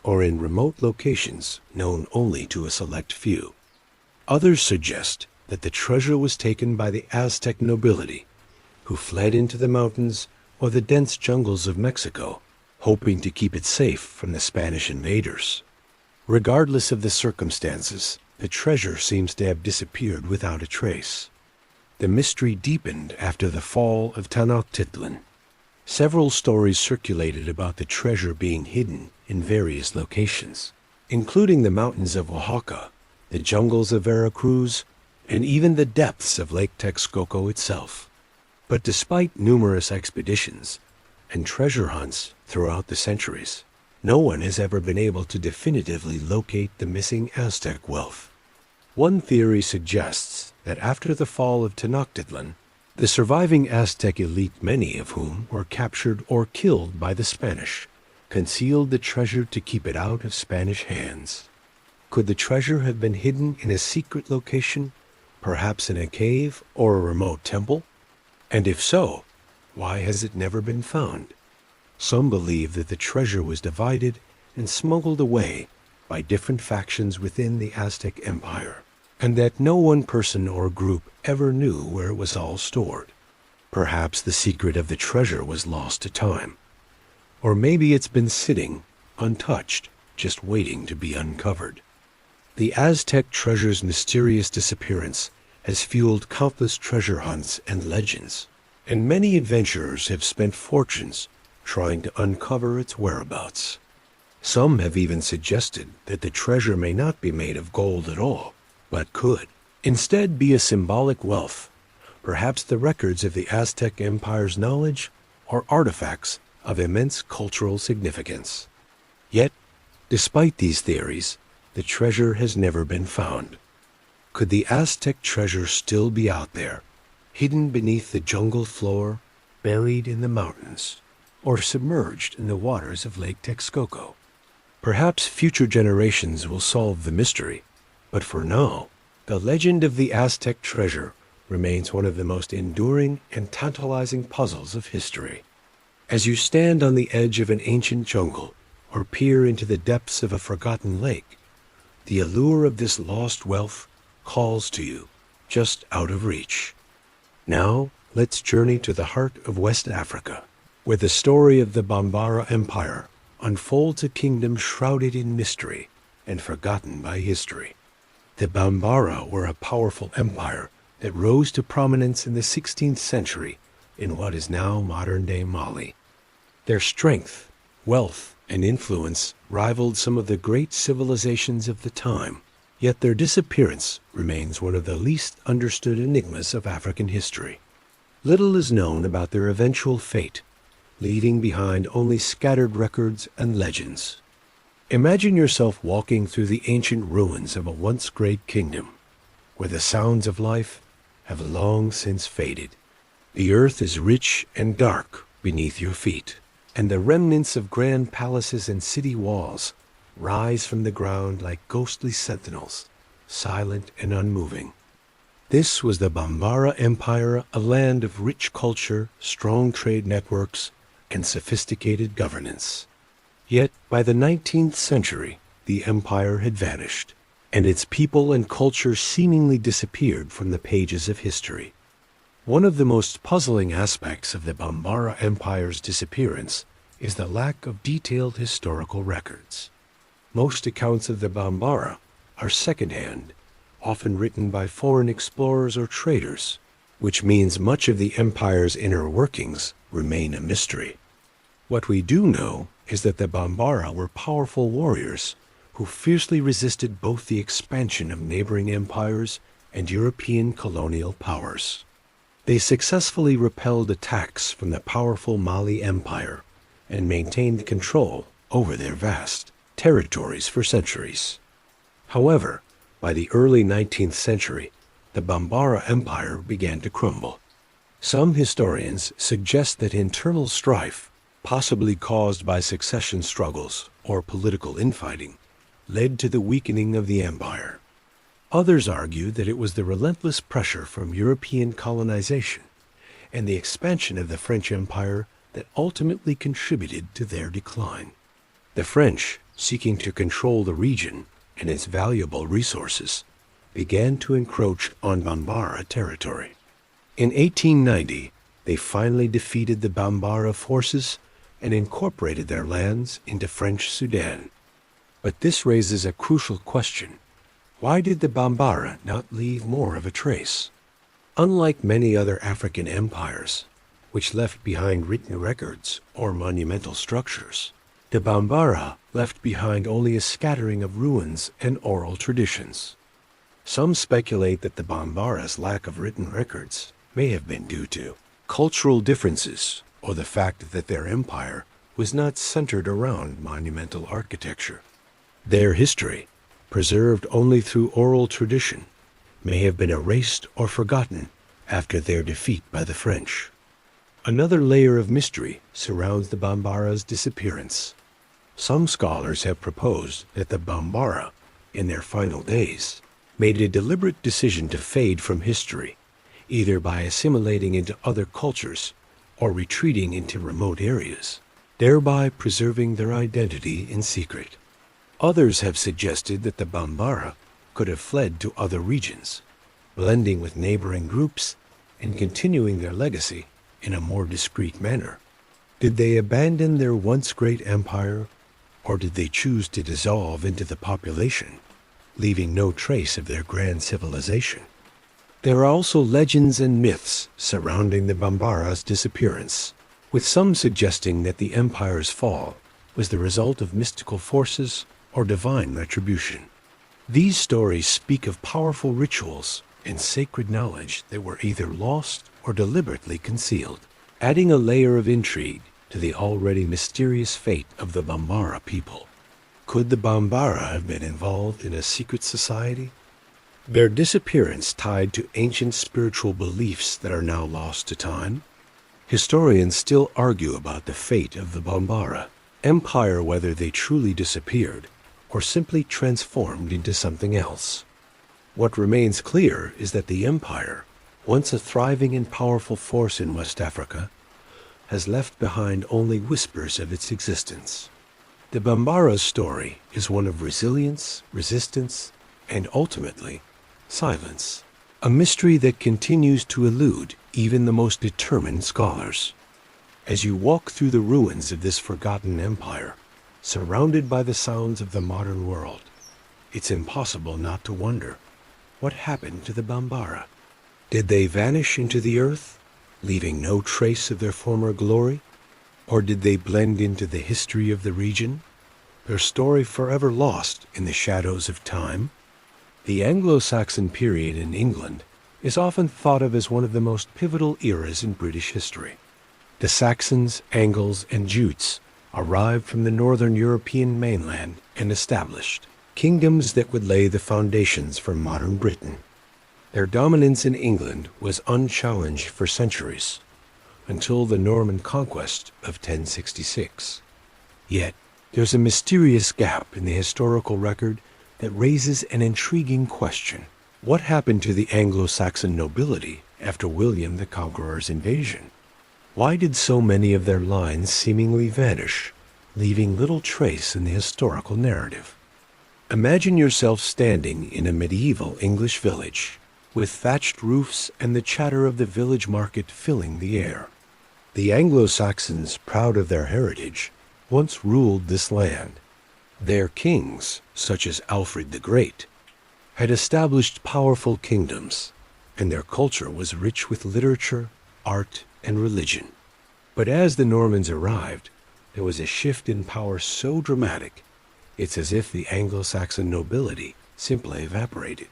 or in remote locations known only to a select few. Others suggest that the treasure was taken by the Aztec nobility, who fled into the mountains or the dense jungles of Mexico, hoping to keep it safe from the Spanish invaders. Regardless of the circumstances, the treasure seems to have disappeared without a trace. The mystery deepened after the fall of Tenochtitlan. Several stories circulated about the treasure being hidden in various locations, including the mountains of Oaxaca, the jungles of Veracruz, and even the depths of Lake Texcoco itself. But despite numerous expeditions and treasure hunts throughout the centuries, no one has ever been able to definitively locate the missing Aztec wealth. One theory suggests that after the fall of Tenochtitlan, the surviving Aztec elite, many of whom were captured or killed by the Spanish, concealed the treasure to keep it out of Spanish hands. Could the treasure have been hidden in a secret location, perhaps in a cave or a remote temple? And if so, why has it never been found? Some believe that the treasure was divided and smuggled away by different factions within the Aztec Empire, and that no one person or group ever knew where it was all stored. Perhaps the secret of the treasure was lost to time, or maybe it's been sitting, untouched, just waiting to be uncovered. The Aztec treasure's mysterious disappearance has fueled countless treasure hunts and legends, and many adventurers have spent fortunes trying to uncover its whereabouts. Some have even suggested that the treasure may not be made of gold at all, but could instead be a symbolic wealth, perhaps the records of the Aztec Empire's knowledge or artifacts of immense cultural significance. Yet, despite these theories, the treasure has never been found. Could the Aztec treasure still be out there, hidden beneath the jungle floor, buried in the mountains, or submerged in the waters of Lake Texcoco? Perhaps future generations will solve the mystery, but for now, the legend of the Aztec treasure remains one of the most enduring and tantalizing puzzles of history. As you stand on the edge of an ancient jungle or peer into the depths of a forgotten lake, the allure of this lost wealth calls to you, just out of reach. Now, let's journey to the heart of West Africa, where the story of the Bambara Empire unfolds a kingdom shrouded in mystery and forgotten by history. The Bambara were a powerful empire that rose to prominence in the 16th century in what is now modern-day Mali. Their strength, wealth, and influence rivaled some of the great civilizations of the time, yet their disappearance remains one of the least understood enigmas of African history. Little is known about their eventual fate, leaving behind only scattered records and legends. Imagine yourself walking through the ancient ruins of a once great kingdom, where the sounds of life have long since faded. The earth is rich and dark beneath your feet, and the remnants of grand palaces and city walls rise from the ground like ghostly sentinels, silent and unmoving. This was the Bambara Empire, a land of rich culture, strong trade networks, and sophisticated governance. Yet by the 19th century, the empire had vanished, and its people and culture seemingly disappeared from the pages of history. One of the most puzzling aspects of the Bambara Empire's disappearance is the lack of detailed historical records. Most accounts of the Bambara are secondhand, often written by foreign explorers or traders, which means much of the empire's inner workings remain a mystery. What we do know is that the Bambara were powerful warriors who fiercely resisted both the expansion of neighboring empires and European colonial powers. They successfully repelled attacks from the powerful Mali Empire and maintained control over their vast territories for centuries. However, by the early 19th century, the Bambara Empire began to crumble. Some historians suggest that internal strife, possibly caused by succession struggles or political infighting, led to the weakening of the empire. Others argue that it was the relentless pressure from European colonization and the expansion of the French Empire that ultimately contributed to their decline. The French, seeking to control the region and its valuable resources, began to encroach on Bambara territory. In 1890, they finally defeated the Bambara forces and incorporated their lands into French Sudan. But this raises a crucial question. Why did the Bambara not leave more of a trace? Unlike many other African empires, which left behind written records or monumental structures, the Bambara left behind only a scattering of ruins and oral traditions. Some speculate that the Bambara's lack of written records may have been due to cultural differences or the fact that their empire was not centered around monumental architecture. Their history, preserved only through oral tradition, may have been erased or forgotten after their defeat by the French. Another layer of mystery surrounds the Bambara's disappearance. Some scholars have proposed that the Bambara, in their final days, made a deliberate decision to fade from history, either by assimilating into other cultures or retreating into remote areas, thereby preserving their identity in secret. Others have suggested that the Bambara could have fled to other regions, blending with neighboring groups and continuing their legacy in a more discreet manner. Did they abandon their once great empire, or did they choose to dissolve into the population, leaving no trace of their grand civilization? There are also legends and myths surrounding the Bambara's disappearance, with some suggesting that the empire's fall was the result of mystical forces or divine retribution. These stories speak of powerful rituals and sacred knowledge that were either lost or deliberately concealed, adding a layer of intrigue to the already mysterious fate of the Bambara people. Could the Bambara have been involved in a secret society? Their disappearance tied to ancient spiritual beliefs that are now lost to time? Historians still argue about the fate of the Bambara Empire, whether they truly disappeared or simply transformed into something else. What remains clear is that the empire, once a thriving and powerful force in West Africa, has left behind only whispers of its existence. The Bambara's story is one of resilience, resistance, and ultimately, silence, a mystery that continues to elude even the most determined scholars. As you walk through the ruins of this forgotten empire, surrounded by the sounds of the modern world, it's impossible not to wonder, what happened to the Bambara? Did they vanish into the earth, leaving no trace of their former glory? Or did they blend into the history of the region, their story forever lost in the shadows of time? The Anglo-Saxon period in England is often thought of as one of the most pivotal eras in British history. The Saxons, Angles, and Jutes arrived from the northern European mainland and established kingdoms that would lay the foundations for modern Britain. Their dominance in England was unchallenged for centuries, until the Norman conquest of 1066. Yet, there's a mysterious gap in the historical record that raises an intriguing question. What happened to the Anglo-Saxon nobility after William the Conqueror's invasion? Why did so many of their lines seemingly vanish, leaving little trace in the historical narrative? Imagine yourself standing in a medieval English village, with thatched roofs and the chatter of the village market filling the air. The Anglo-Saxons, proud of their heritage, once ruled this land. Their kings, such as Alfred the Great, had established powerful kingdoms, and their culture was rich with literature, art, and religion. But as the Normans arrived, there was a shift in power so dramatic, it's as if the Anglo-Saxon nobility simply evaporated.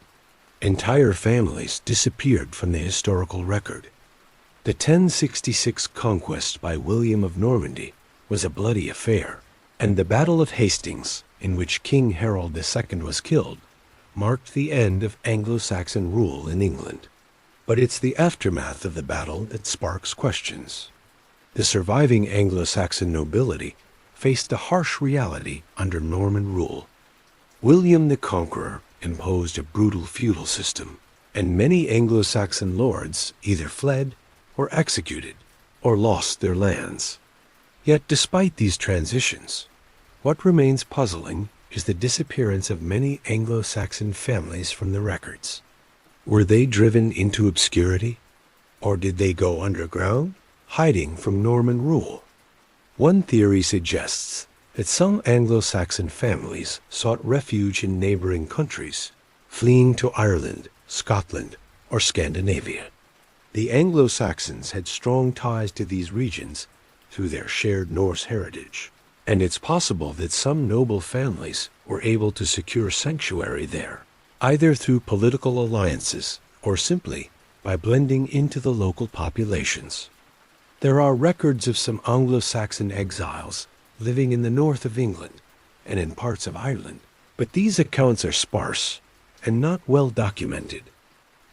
Entire families disappeared from the historical record. The 1066 conquest by William of Normandy was a bloody affair, and the Battle of Hastings, in which King Harold II was killed, marked the end of Anglo-Saxon rule in England. But it's the aftermath of the battle that sparks questions. The surviving Anglo-Saxon nobility faced a harsh reality under Norman rule. William the Conqueror imposed a brutal feudal system, and many Anglo-Saxon lords either fled or executed or lost their lands. Yet despite these transitions, what remains puzzling is the disappearance of many Anglo-Saxon families from the records. Were they driven into obscurity, or did they go underground, hiding from Norman rule? One theory suggests that some Anglo-Saxon families sought refuge in neighboring countries, fleeing to Ireland, Scotland, or Scandinavia. The Anglo-Saxons had strong ties to these regions through their shared Norse heritage, and it's possible that some noble families were able to secure sanctuary there, either through political alliances or simply by blending into the local populations. There are records of some Anglo-Saxon exiles living in the north of England and in parts of Ireland, but these accounts are sparse and not well documented.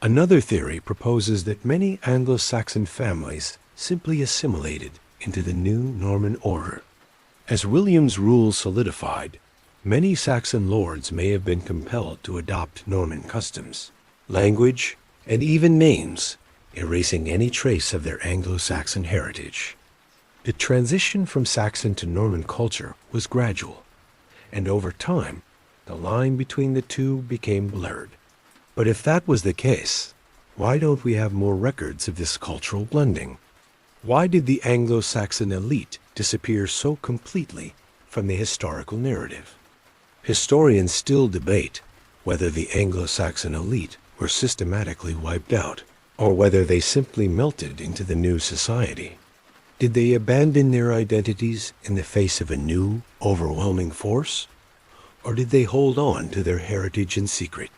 Another theory proposes that many Anglo-Saxon families simply assimilated into the new Norman order. As William's rule solidified, many Saxon lords may have been compelled to adopt Norman customs, language, and even names, erasing any trace of their Anglo-Saxon heritage. The transition from Saxon to Norman culture was gradual, and over time, the line between the two became blurred. But if that was the case, why don't we have more records of this cultural blending? Why did the Anglo-Saxon elite disappear so completely from the historical narrative? Historians still debate whether the Anglo-Saxon elite were systematically wiped out, or whether they simply melted into the new society. Did they abandon their identities in the face of a new, overwhelming force? Or did they hold on to their heritage in secret?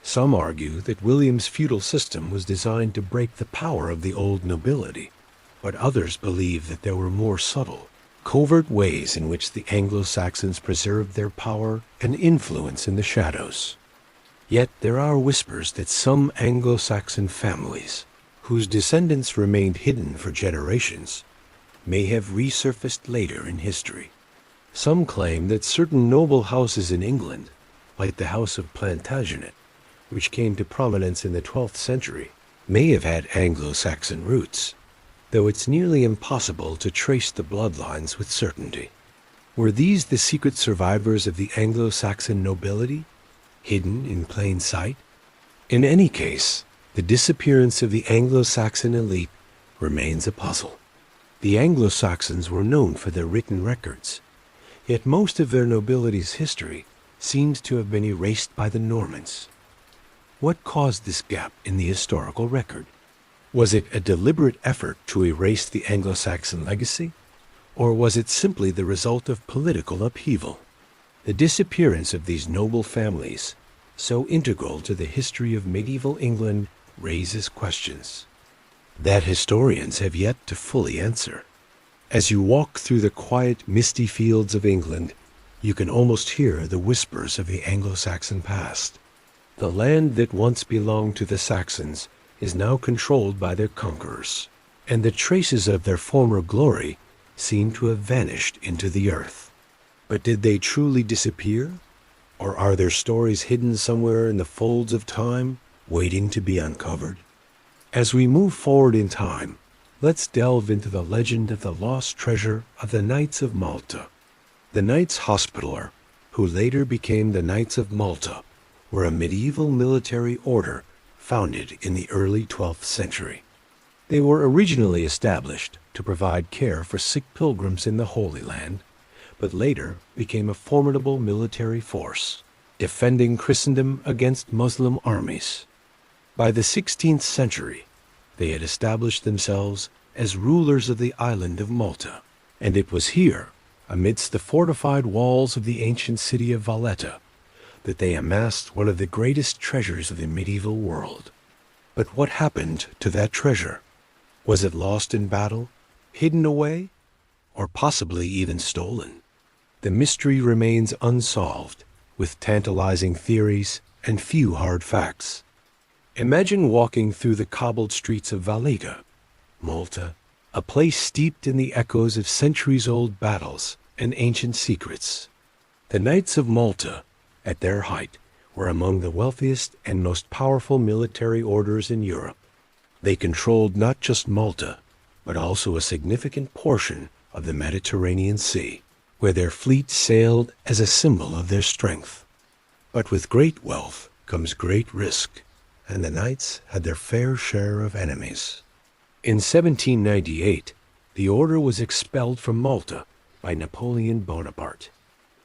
Some argue that William's feudal system was designed to break the power of the old nobility, but others believe that there were more subtle, covert ways in which the Anglo-Saxons preserved their power and influence in the shadows. Yet there are whispers that some Anglo-Saxon families, whose descendants remained hidden for generations, may have resurfaced later in history. Some claim that certain noble houses in England, like the House of Plantagenet, which came to prominence in the 12th century, may have had Anglo-Saxon roots, though it's nearly impossible to trace the bloodlines with certainty. Were these the secret survivors of the Anglo-Saxon nobility, hidden in plain sight? In any case, the disappearance of the Anglo-Saxon elite remains a puzzle. The Anglo-Saxons were known for their written records, yet most of their nobility's history seems to have been erased by the Normans. What caused this gap in the historical record? Was it a deliberate effort to erase the Anglo-Saxon legacy, or was it simply the result of political upheaval? The disappearance of these noble families, so integral to the history of medieval England, raises questions that historians have yet to fully answer. As you walk through the quiet, misty fields of England, you can almost hear the whispers of the Anglo-Saxon past. The land that once belonged to the Saxons is now controlled by their conquerors, and the traces of their former glory seem to have vanished into the earth. But did they truly disappear? Or are their stories hidden somewhere in the folds of time, waiting to be uncovered? As we move forward in time, let's delve into the legend of the lost treasure of the Knights of Malta. The Knights Hospitaller, who later became the Knights of Malta, were a medieval military order founded in the early 12th century. They were originally established to provide care for sick pilgrims in the Holy Land, but later became a formidable military force, defending Christendom against Muslim armies. By the 16th century, they had established themselves as rulers of the island of Malta, and it was here, amidst the fortified walls of the ancient city of Valletta, that they amassed one of the greatest treasures of the medieval world. But what happened to that treasure? Was it lost in battle, hidden away, or possibly even stolen? The mystery remains unsolved, with tantalizing theories and few hard facts. Imagine walking through the cobbled streets of Vallega, Malta, a place steeped in the echoes of centuries-old battles and ancient secrets. The Knights of Malta, at their height, were among the wealthiest and most powerful military orders in Europe. They controlled not just Malta, but also a significant portion of the Mediterranean Sea. where their fleet sailed as a symbol of their strength. But with great wealth comes great risk, and the knights had their fair share of enemies. In 1798, the order was expelled from Malta by Napoleon Bonaparte.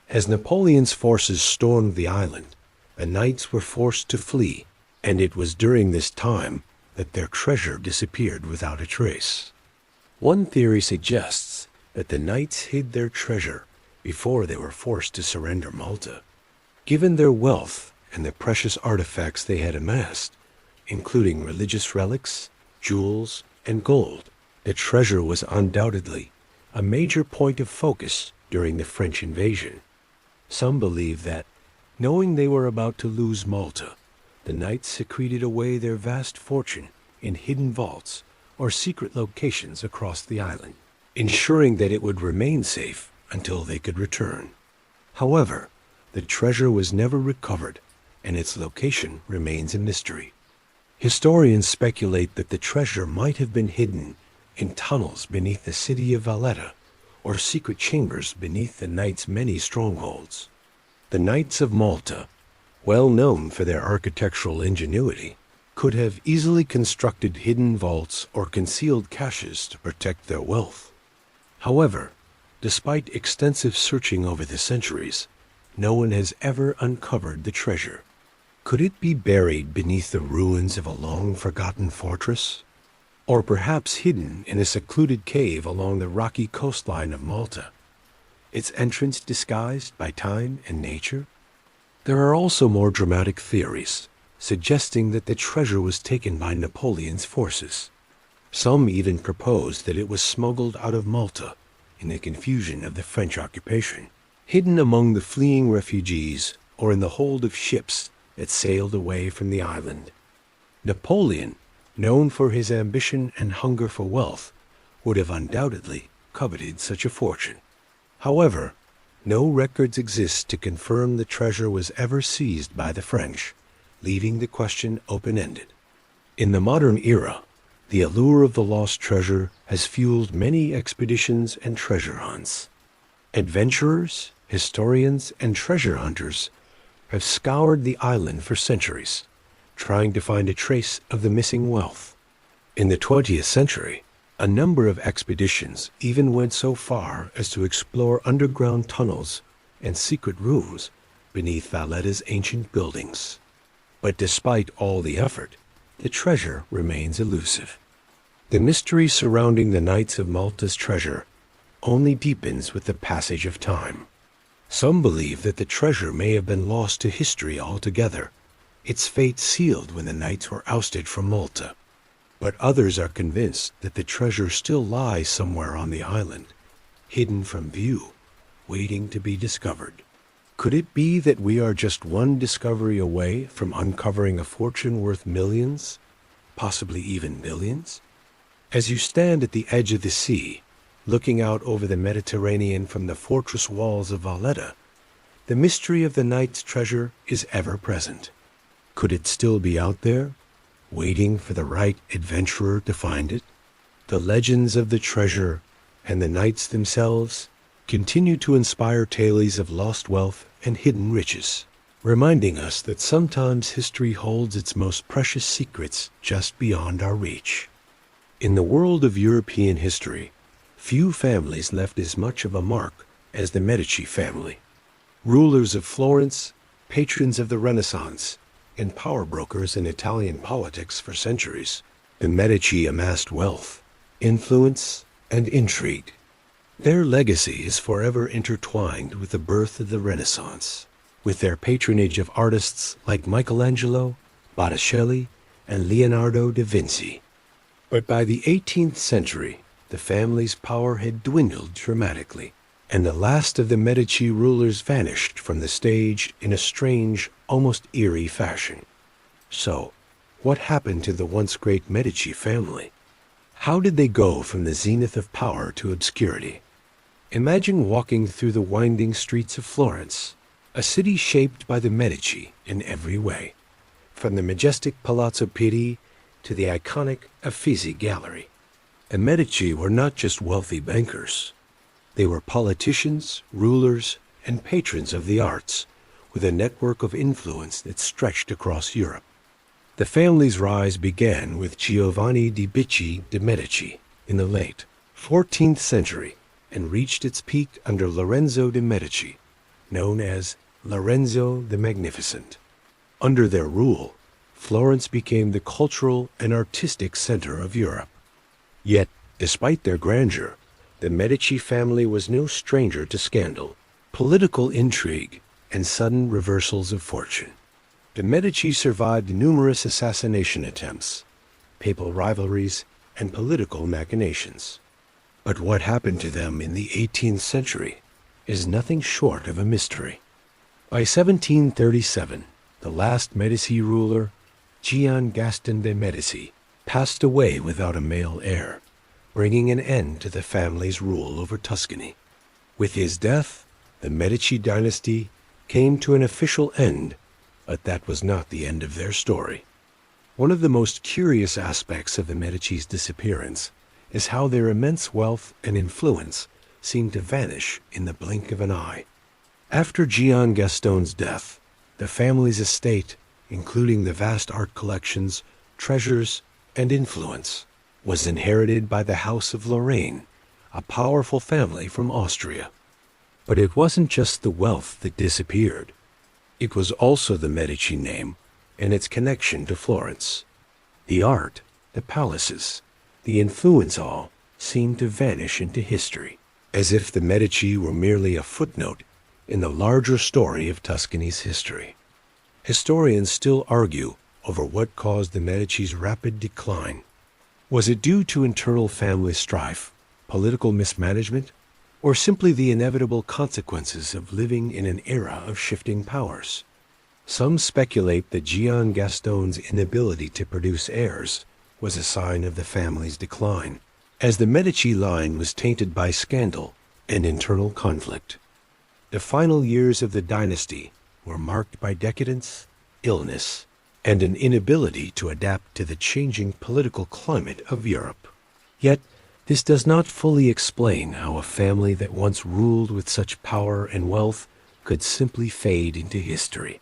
As Napoleon's forces stormed the island, the knights were forced to flee, and it was during this time that their treasure disappeared without a trace. One theory suggests that the knights hid their treasure before they were forced to surrender Malta. Given their wealth and the precious artifacts they had amassed, including religious relics, jewels, and gold, the treasure was undoubtedly a major point of focus during the French invasion. Some believe that, knowing they were about to lose Malta, the knights secreted away their vast fortune in hidden vaults or secret locations across the island, ensuring that it would remain safe until they could return. However, the treasure was never recovered, and its location remains a mystery. Historians speculate that the treasure might have been hidden in tunnels beneath the city of Valletta, or secret chambers beneath the knights' many strongholds. The Knights of Malta, well known for their architectural ingenuity, could have easily constructed hidden vaults or concealed caches to protect their wealth. However, despite extensive searching over the centuries, no one has ever uncovered the treasure. Could it be buried beneath the ruins of a long-forgotten fortress? Or perhaps hidden in a secluded cave along the rocky coastline of Malta, its entrance disguised by time and nature? There are also more dramatic theories, suggesting that the treasure was taken by Napoleon's forces. Some even propose that it was smuggled out of Malta in the confusion of the French occupation, hidden among the fleeing refugees or in the hold of ships that sailed away from the island. Napoleon, known for his ambition and hunger for wealth, would have undoubtedly coveted such a fortune. However, no records exist to confirm the treasure was ever seized by the French, leaving the question open-ended. In the modern era, the allure of the lost treasure has fueled many expeditions and treasure hunts. Adventurers, historians, and treasure hunters have scoured the island for centuries, trying to find a trace of the missing wealth. In the 20th century, a number of expeditions even went so far as to explore underground tunnels and secret rooms beneath Valletta's ancient buildings. But despite all the effort, the treasure remains elusive. The mystery surrounding the Knights of Malta's treasure only deepens with the passage of time. Some believe that the treasure may have been lost to history altogether, its fate sealed when the knights were ousted from Malta. But others are convinced that the treasure still lies somewhere on the island, hidden from view, waiting to be discovered. Could it be that we are just one discovery away from uncovering a fortune worth millions, possibly even billions? As you stand at the edge of the sea, looking out over the Mediterranean from the fortress walls of Valletta, the mystery of the knight's treasure is ever present. Could it still be out there, waiting for the right adventurer to find it? The legends of the treasure and the knights themselves continue to inspire tales of lost wealth and hidden riches, reminding us that sometimes history holds its most precious secrets just beyond our reach. In the world of European history, few families left as much of a mark as the Medici family. Rulers of Florence, patrons of the Renaissance, and power brokers in Italian politics for centuries, the Medici amassed wealth, influence, and intrigue. Their legacy is forever intertwined with the birth of the Renaissance, with their patronage of artists like Michelangelo, Botticelli, and Leonardo da Vinci. But by the 18th century, the family's power had dwindled dramatically, and the last of the Medici rulers vanished from the stage in a strange, almost eerie fashion. So, what happened to the once great Medici family? How did they go from the zenith of power to obscurity? Imagine walking through the winding streets of Florence, a city shaped by the Medici in every way, from the majestic Palazzo Pitti to the iconic Uffizi Gallery. The Medici were not just wealthy bankers. They were politicians, rulers, and patrons of the arts, with a network of influence that stretched across Europe. The family's rise began with Giovanni di Bicci de' Medici in the late 14th century and reached its peak under Lorenzo de' Medici, known as Lorenzo the Magnificent. Under their rule, Florence became the cultural and artistic center of Europe. Yet, despite their grandeur, the Medici family was no stranger to scandal, political intrigue, and sudden reversals of fortune. The Medici survived numerous assassination attempts, papal rivalries, and political machinations. But what happened to them in the 18th century is nothing short of a mystery. By 1737, the last Medici ruler, Gian Gaston de' Medici, passed away without a male heir, bringing an end to the family's rule over Tuscany. With his death, the Medici dynasty came to an official end, but that was not the end of their story. One of the most curious aspects of the Medici's disappearance is how their immense wealth and influence seemed to vanish in the blink of an eye. After Gian Gaston's death, the family's estate, including the vast art collections, treasures, and influence, was inherited by the House of Lorraine, a powerful family from Austria. But it wasn't just the wealth that disappeared. It was also the Medici name and its connection to Florence. The art, the palaces, the influence all seemed to vanish into history, as if the Medici were merely a footnote in the larger story of Tuscany's history. Historians still argue over what caused the Medici's rapid decline. Was it due to internal family strife, political mismanagement, or simply the inevitable consequences of living in an era of shifting powers? Some speculate that Gian Gaston's inability to produce heirs was a sign of the family's decline, as the Medici line was tainted by scandal and internal conflict. The final years of the dynasty were marked by decadence, illness, and an inability to adapt to the changing political climate of Europe. Yet, this does not fully explain how a family that once ruled with such power and wealth could simply fade into history.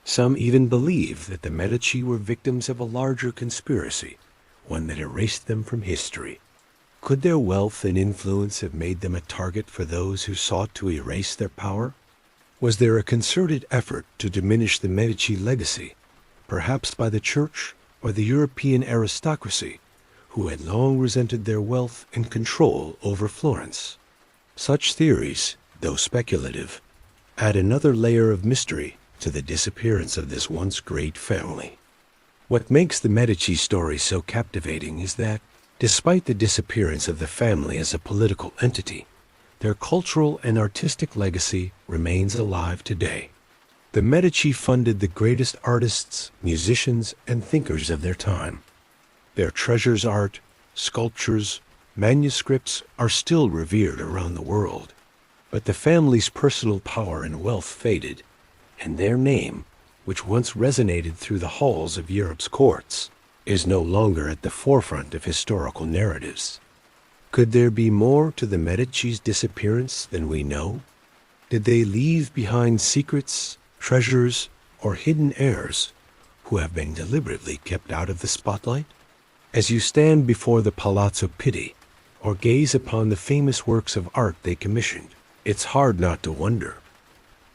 Some even believe that the Medici were victims of a larger conspiracy, one that erased them from history. Could their wealth and influence have made them a target for those who sought to erase their power? Was there a concerted effort to diminish the Medici legacy, perhaps by the Church or the European aristocracy, who had long resented their wealth and control over Florence? Such theories, though speculative, add another layer of mystery to the disappearance of this once great family. What makes the Medici story so captivating is that, despite the disappearance of the family as a political entity, their cultural and artistic legacy remains alive today. The Medici funded the greatest artists, musicians, and thinkers of their time. Their treasures, art, sculptures, manuscripts are still revered around the world. But the family's personal power and wealth faded, and their name, which once resonated through the halls of Europe's courts, is no longer at the forefront of historical narratives. Could there be more to the Medici's disappearance than we know? Did they leave behind secrets, treasures, or hidden heirs who have been deliberately kept out of the spotlight? As you stand before the Palazzo Pitti or gaze upon the famous works of art they commissioned, it's hard not to wonder,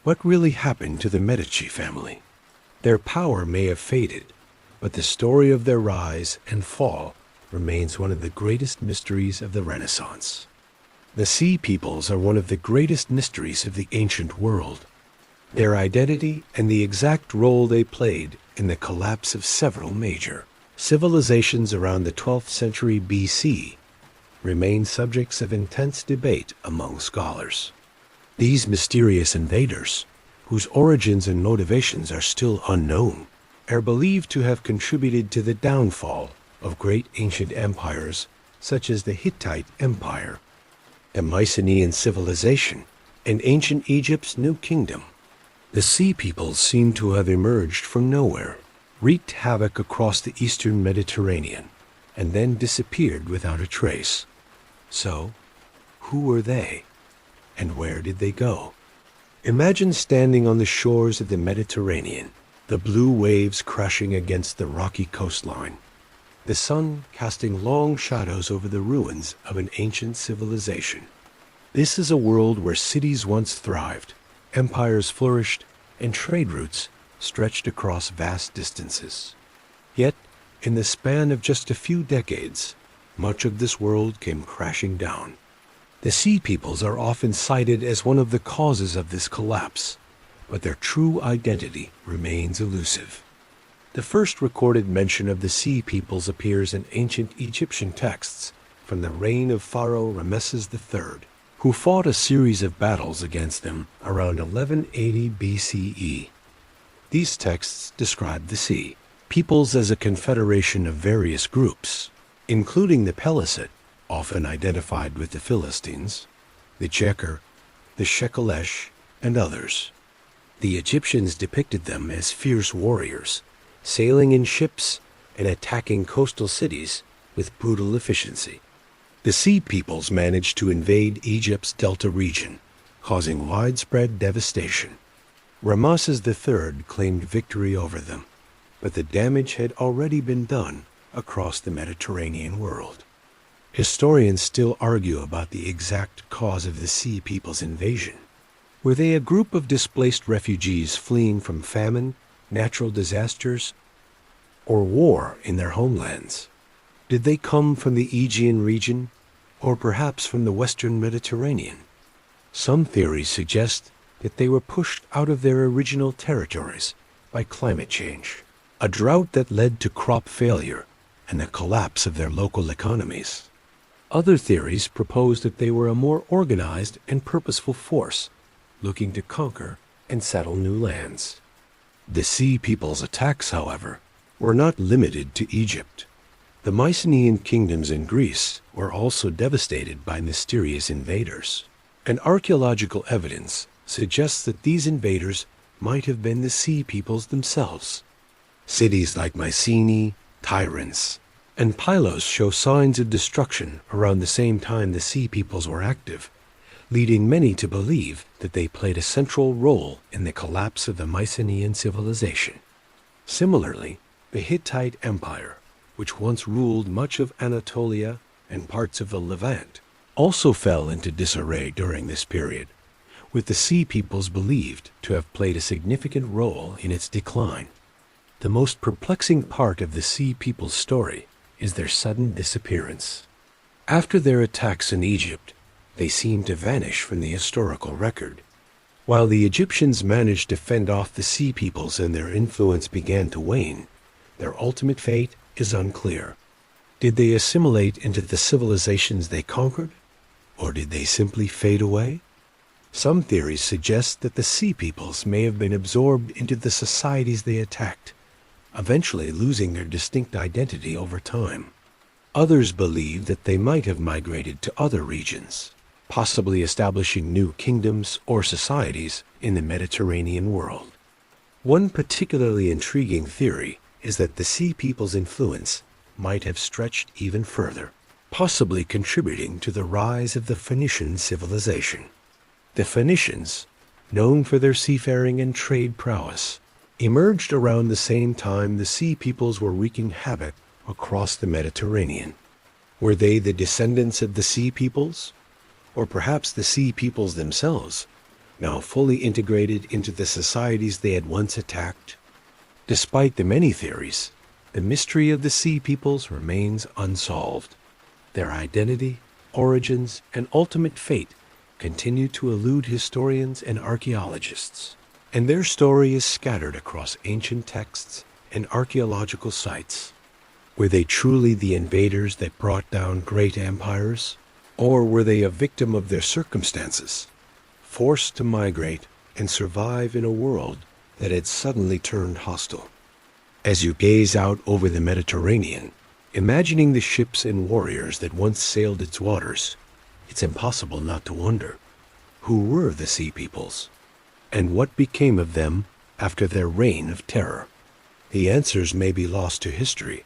what really happened to the Medici family? Their power may have faded, but the story of their rise and fall remains one of the greatest mysteries of the Renaissance. The Sea Peoples are one of the greatest mysteries of the ancient world. Their identity and the exact role they played in the collapse of several major civilizations around the 12th century BC remain subjects of intense debate among scholars. These mysterious invaders, whose origins and motivations are still unknown, are believed to have contributed to the downfall of great ancient empires such as the Hittite Empire, the Mycenaean civilization, and ancient Egypt's New Kingdom. The Sea Peoples seem to have emerged from nowhere, wreaked havoc across the eastern Mediterranean, and then disappeared without a trace. So, who were they? And where did they go? Imagine standing on the shores of the Mediterranean, the blue waves crashing against the rocky coastline, the sun casting long shadows over the ruins of an ancient civilization. This is a world where cities once thrived, empires flourished, and trade routes stretched across vast distances. Yet, in the span of just a few decades, much of this world came crashing down. The Sea Peoples are often cited as one of the causes of this collapse, but their true identity remains elusive. The first recorded mention of the Sea Peoples appears in ancient Egyptian texts from the reign of Pharaoh Ramesses III, who fought a series of battles against them around 1180 BCE. These texts describe the Sea Peoples as a confederation of various groups, including the Peleset, often identified with the Philistines, the Checker, the Shekelesh, and others. The Egyptians depicted them as fierce warriors, sailing in ships and attacking coastal cities with brutal efficiency. The Sea Peoples managed to invade Egypt's Delta region, causing widespread devastation. Ramesses III claimed victory over them, but the damage had already been done across the Mediterranean world. Historians still argue about the exact cause of the Sea Peoples' invasion. Were they a group of displaced refugees fleeing from famine, natural disasters, or war in their homelands? Did they come from the Aegean region, or perhaps from the western Mediterranean? Some theories suggest that they were pushed out of their original territories by climate change, a drought that led to crop failure and the collapse of their local economies. Other theories propose that they were a more organized and purposeful force, looking to conquer and settle new lands. The Sea Peoples' attacks, however, were not limited to Egypt. The Mycenaean kingdoms in Greece were also devastated by mysterious invaders, and archaeological evidence suggests that these invaders might have been the Sea Peoples themselves. Cities like Mycenae, Tyrants, and Pylos show signs of destruction around the same time the Sea Peoples were active, leading many to believe that they played a central role in the collapse of the Mycenaean civilization. Similarly, the Hittite Empire, which once ruled much of Anatolia and parts of the Levant, also fell into disarray during this period, with the Sea Peoples believed to have played a significant role in its decline. The most perplexing part of the Sea Peoples' story is their sudden disappearance. After their attacks in Egypt, they seemed to vanish from the historical record. While the Egyptians managed to fend off the Sea Peoples and their influence began to wane, their ultimate fate is unclear. Did they assimilate into the civilizations they conquered, or did they simply fade away? Some theories suggest that the Sea Peoples may have been absorbed into the societies they attacked, eventually losing their distinct identity over time. Others believe that they might have migrated to other regions, possibly establishing new kingdoms or societies in the Mediterranean world. One particularly intriguing theory is that the Sea Peoples' influence might have stretched even further, possibly contributing to the rise of the Phoenician civilization. The Phoenicians, known for their seafaring and trade prowess, emerged around the same time the Sea Peoples were wreaking havoc across the Mediterranean. Were they the descendants of the Sea Peoples, or perhaps the Sea Peoples themselves, now fully integrated into the societies they had once attacked? Despite the many theories, the mystery of the Sea Peoples remains unsolved. Their identity, origins, and ultimate fate continue to elude historians and archaeologists, and their story is scattered across ancient texts and archaeological sites. Were they truly the invaders that brought down great empires, or were they a victim of their circumstances, forced to migrate and survive in a world that had suddenly turned hostile? As you gaze out over the Mediterranean, imagining the ships and warriors that once sailed its waters, it's impossible not to wonder, who were the Sea Peoples? And what became of them after their reign of terror? The answers may be lost to history,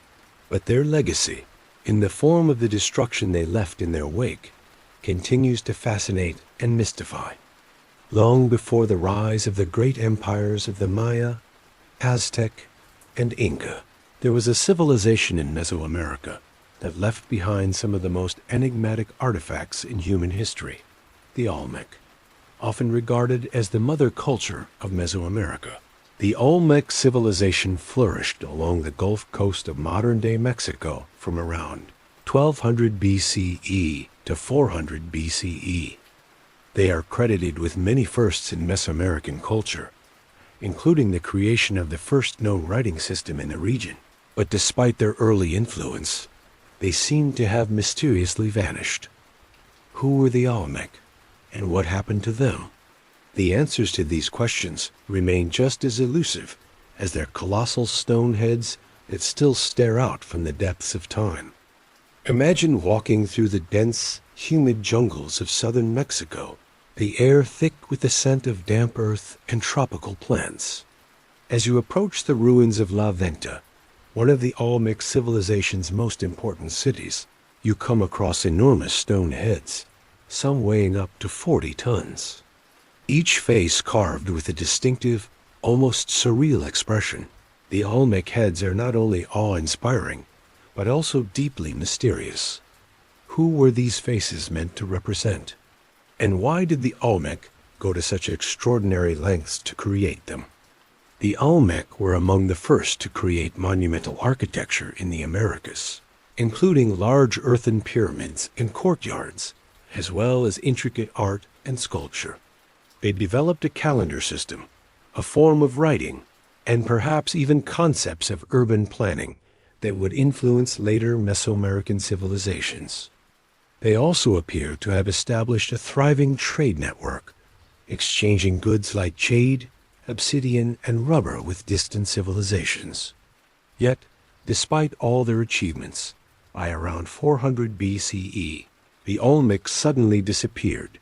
but their legacy, in the form of the destruction they left in their wake, continues to fascinate and mystify. Long before the rise of the great empires of the Maya, Aztec, and Inca, there was a civilization in Mesoamerica that left behind some of the most enigmatic artifacts in human history, the Olmec. Often regarded as the mother culture of Mesoamerica, the Olmec civilization flourished along the Gulf Coast of modern-day Mexico from around 1200 BCE to 400 BCE. They are credited with many firsts in Mesoamerican culture, including the creation of the first known writing system in the region. But despite their early influence, they seem to have mysteriously vanished. Who were the Olmec, and what happened to them? The answers to these questions remain just as elusive as their colossal stone heads that still stare out from the depths of time. Imagine walking through the dense, humid jungles of southern Mexico, the air thick with the scent of damp earth and tropical plants. As you approach the ruins of La Venta, one of the Olmec civilization's most important cities, you come across enormous stone heads, some weighing up to 40 tons. Each face carved with a distinctive, almost surreal expression. The Olmec heads are not only awe-inspiring, but also deeply mysterious. Who were these faces meant to represent? And why did the Olmec go to such extraordinary lengths to create them? The Olmec were among the first to create monumental architecture in the Americas, including large earthen pyramids and courtyards, as well as intricate art and sculpture. They developed a calendar system, a form of writing, and perhaps even concepts of urban planning that would influence later Mesoamerican civilizations. They also appear to have established a thriving trade network, exchanging goods like jade, obsidian, and rubber with distant civilizations. Yet, despite all their achievements, by around 400 BCE, the Olmec suddenly disappeared,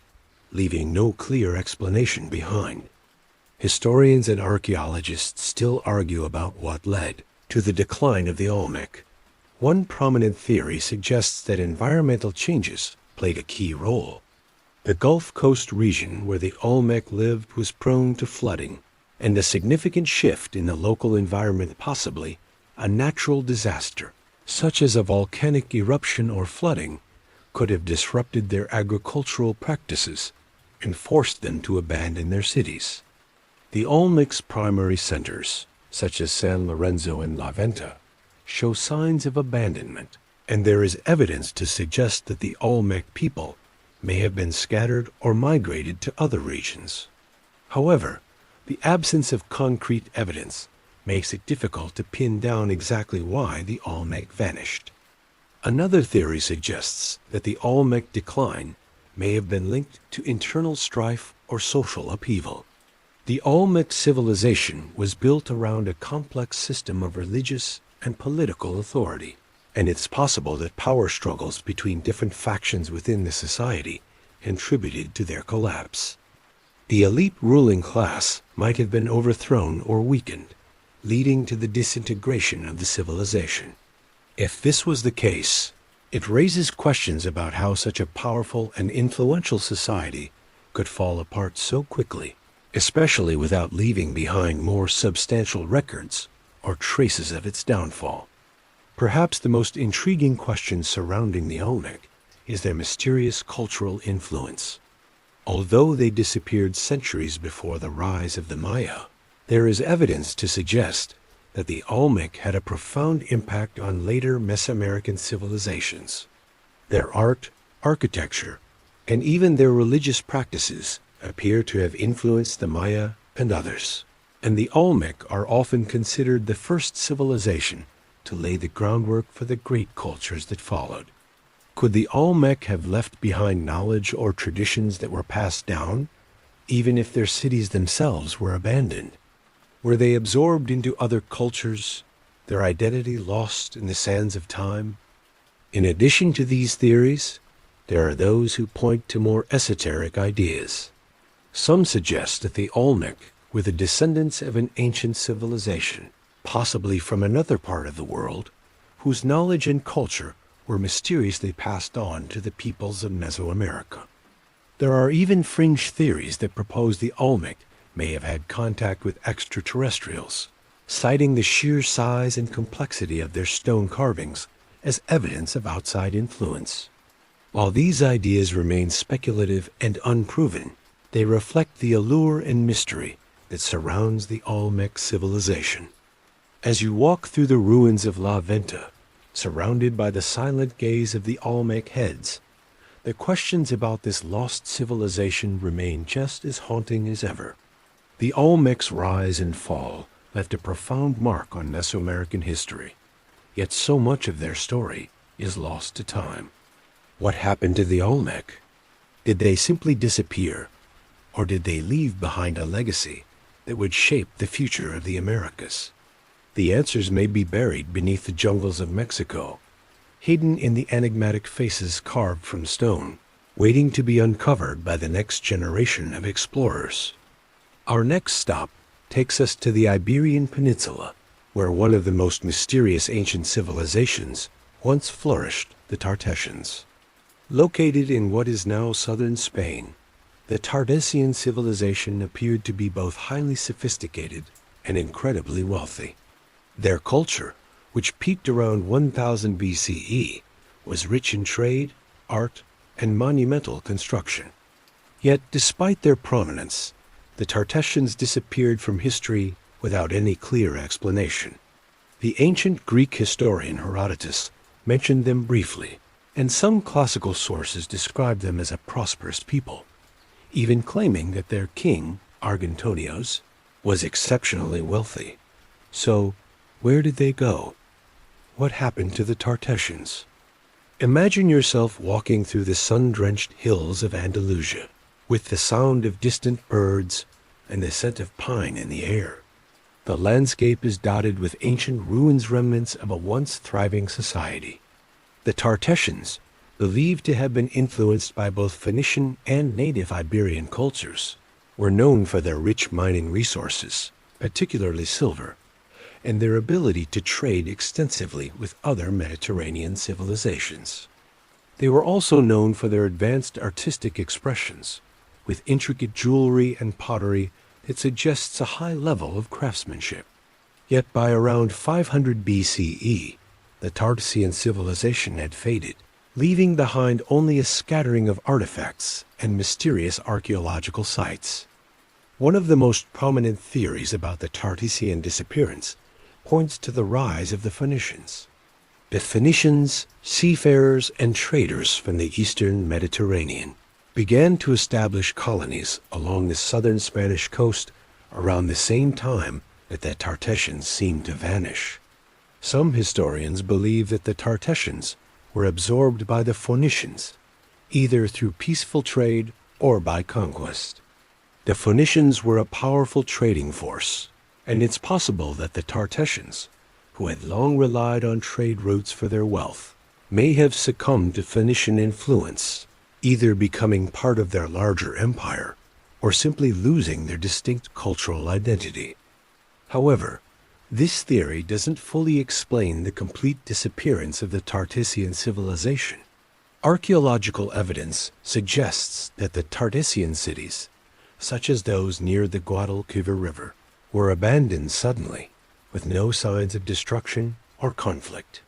leaving no clear explanation behind. Historians and archaeologists still argue about what led to the decline of the Olmec. One prominent theory suggests that environmental changes played a key role. The Gulf Coast region where the Olmec lived was prone to flooding, and a significant shift in the local environment, possibly a natural disaster, such as a volcanic eruption or flooding, could have disrupted their agricultural practices and forced them to abandon their cities. The Olmec's primary centers, such as San Lorenzo and La Venta, show signs of abandonment, and there is evidence to suggest that the Olmec people may have been scattered or migrated to other regions. However, the absence of concrete evidence makes it difficult to pin down exactly why the Olmec vanished. Another theory suggests that the Olmec decline may have been linked to internal strife or social upheaval. The Olmec civilization was built around a complex system of religious and political authority, and it's possible that power struggles between different factions within the society contributed to their collapse. The elite ruling class might have been overthrown or weakened, leading to the disintegration of the civilization. If this was the case, it raises questions about how such a powerful and influential society could fall apart so quickly, especially without leaving behind more substantial records or traces of its downfall. Perhaps the most intriguing question surrounding the Olmec is their mysterious cultural influence. Although they disappeared centuries before the rise of the Maya, there is evidence to suggest that the Olmec had a profound impact on later Mesoamerican civilizations. Their art, architecture, and even their religious practices appear to have influenced the Maya and others, and the Olmec are often considered the first civilization to lay the groundwork for the great cultures that followed. Could the Olmec have left behind knowledge or traditions that were passed down, even if their cities themselves were abandoned? Were they absorbed into other cultures, their identity lost in the sands of time? In addition to these theories, there are those who point to more esoteric ideas. Some suggest that the Olmec were the descendants of an ancient civilization, possibly from another part of the world, whose knowledge and culture were were mysteriously passed on to the peoples of Mesoamerica. There are even fringe theories that propose the Olmec may have had contact with extraterrestrials, citing the sheer size and complexity of their stone carvings as evidence of outside influence. While these ideas remain speculative and unproven, they reflect the allure and mystery that surrounds the Olmec civilization. As you walk through the ruins of La Venta, surrounded by the silent gaze of the Olmec heads, the questions about this lost civilization remain just as haunting as ever. The Olmec's rise and fall left a profound mark on Mesoamerican history, yet so much of their story is lost to time. What happened to the Olmec? Did they simply disappear, or did they leave behind a legacy that would shape the future of the Americas? The answers may be buried beneath the jungles of Mexico, hidden in the enigmatic faces carved from stone, waiting to be uncovered by the next generation of explorers. Our next stop takes us to the Iberian Peninsula, where one of the most mysterious ancient civilizations once flourished, the Tartessians. Located in what is now southern Spain, the Tartessian civilization appeared to be both highly sophisticated and incredibly wealthy. Their culture, which peaked around 1000 BCE, was rich in trade, art, and monumental construction. Yet, despite their prominence, the Tartessians disappeared from history without any clear explanation. The ancient Greek historian Herodotus mentioned them briefly, and some classical sources describe them as a prosperous people, even claiming that their king, Argentonios, was exceptionally wealthy. So, where did they go? What happened to the Tartessians? Imagine yourself walking through the sun-drenched hills of Andalusia, with the sound of distant birds and the scent of pine in the air. The landscape is dotted with ancient ruins, remnants of a once thriving society. The Tartessians, believed to have been influenced by both Phoenician and native Iberian cultures, were known for their rich mining resources, particularly silver, and their ability to trade extensively with other Mediterranean civilizations. They were also known for their advanced artistic expressions, with intricate jewelry and pottery that suggests a high level of craftsmanship. Yet by around 500 BCE, the Tartessian civilization had faded, leaving behind only a scattering of artifacts and mysterious archaeological sites. One of the most prominent theories about the Tartessian disappearance points to the rise of the Phoenicians. The Phoenicians, seafarers and traders from the eastern Mediterranean, began to establish colonies along the southern Spanish coast around the same time that the Tartessians seemed to vanish. Some historians believe that the Tartessians were absorbed by the Phoenicians, either through peaceful trade or by conquest. The Phoenicians were a powerful trading force, and it's possible that the Tartessians, who had long relied on trade routes for their wealth, may have succumbed to Phoenician influence, either becoming part of their larger empire or simply losing their distinct cultural identity. However, this theory doesn't fully explain the complete disappearance of the Tartessian civilization. Archaeological evidence suggests that the Tartessian cities, such as those near the Guadalquivir River, were abandoned suddenly, with no signs of destruction or conflict.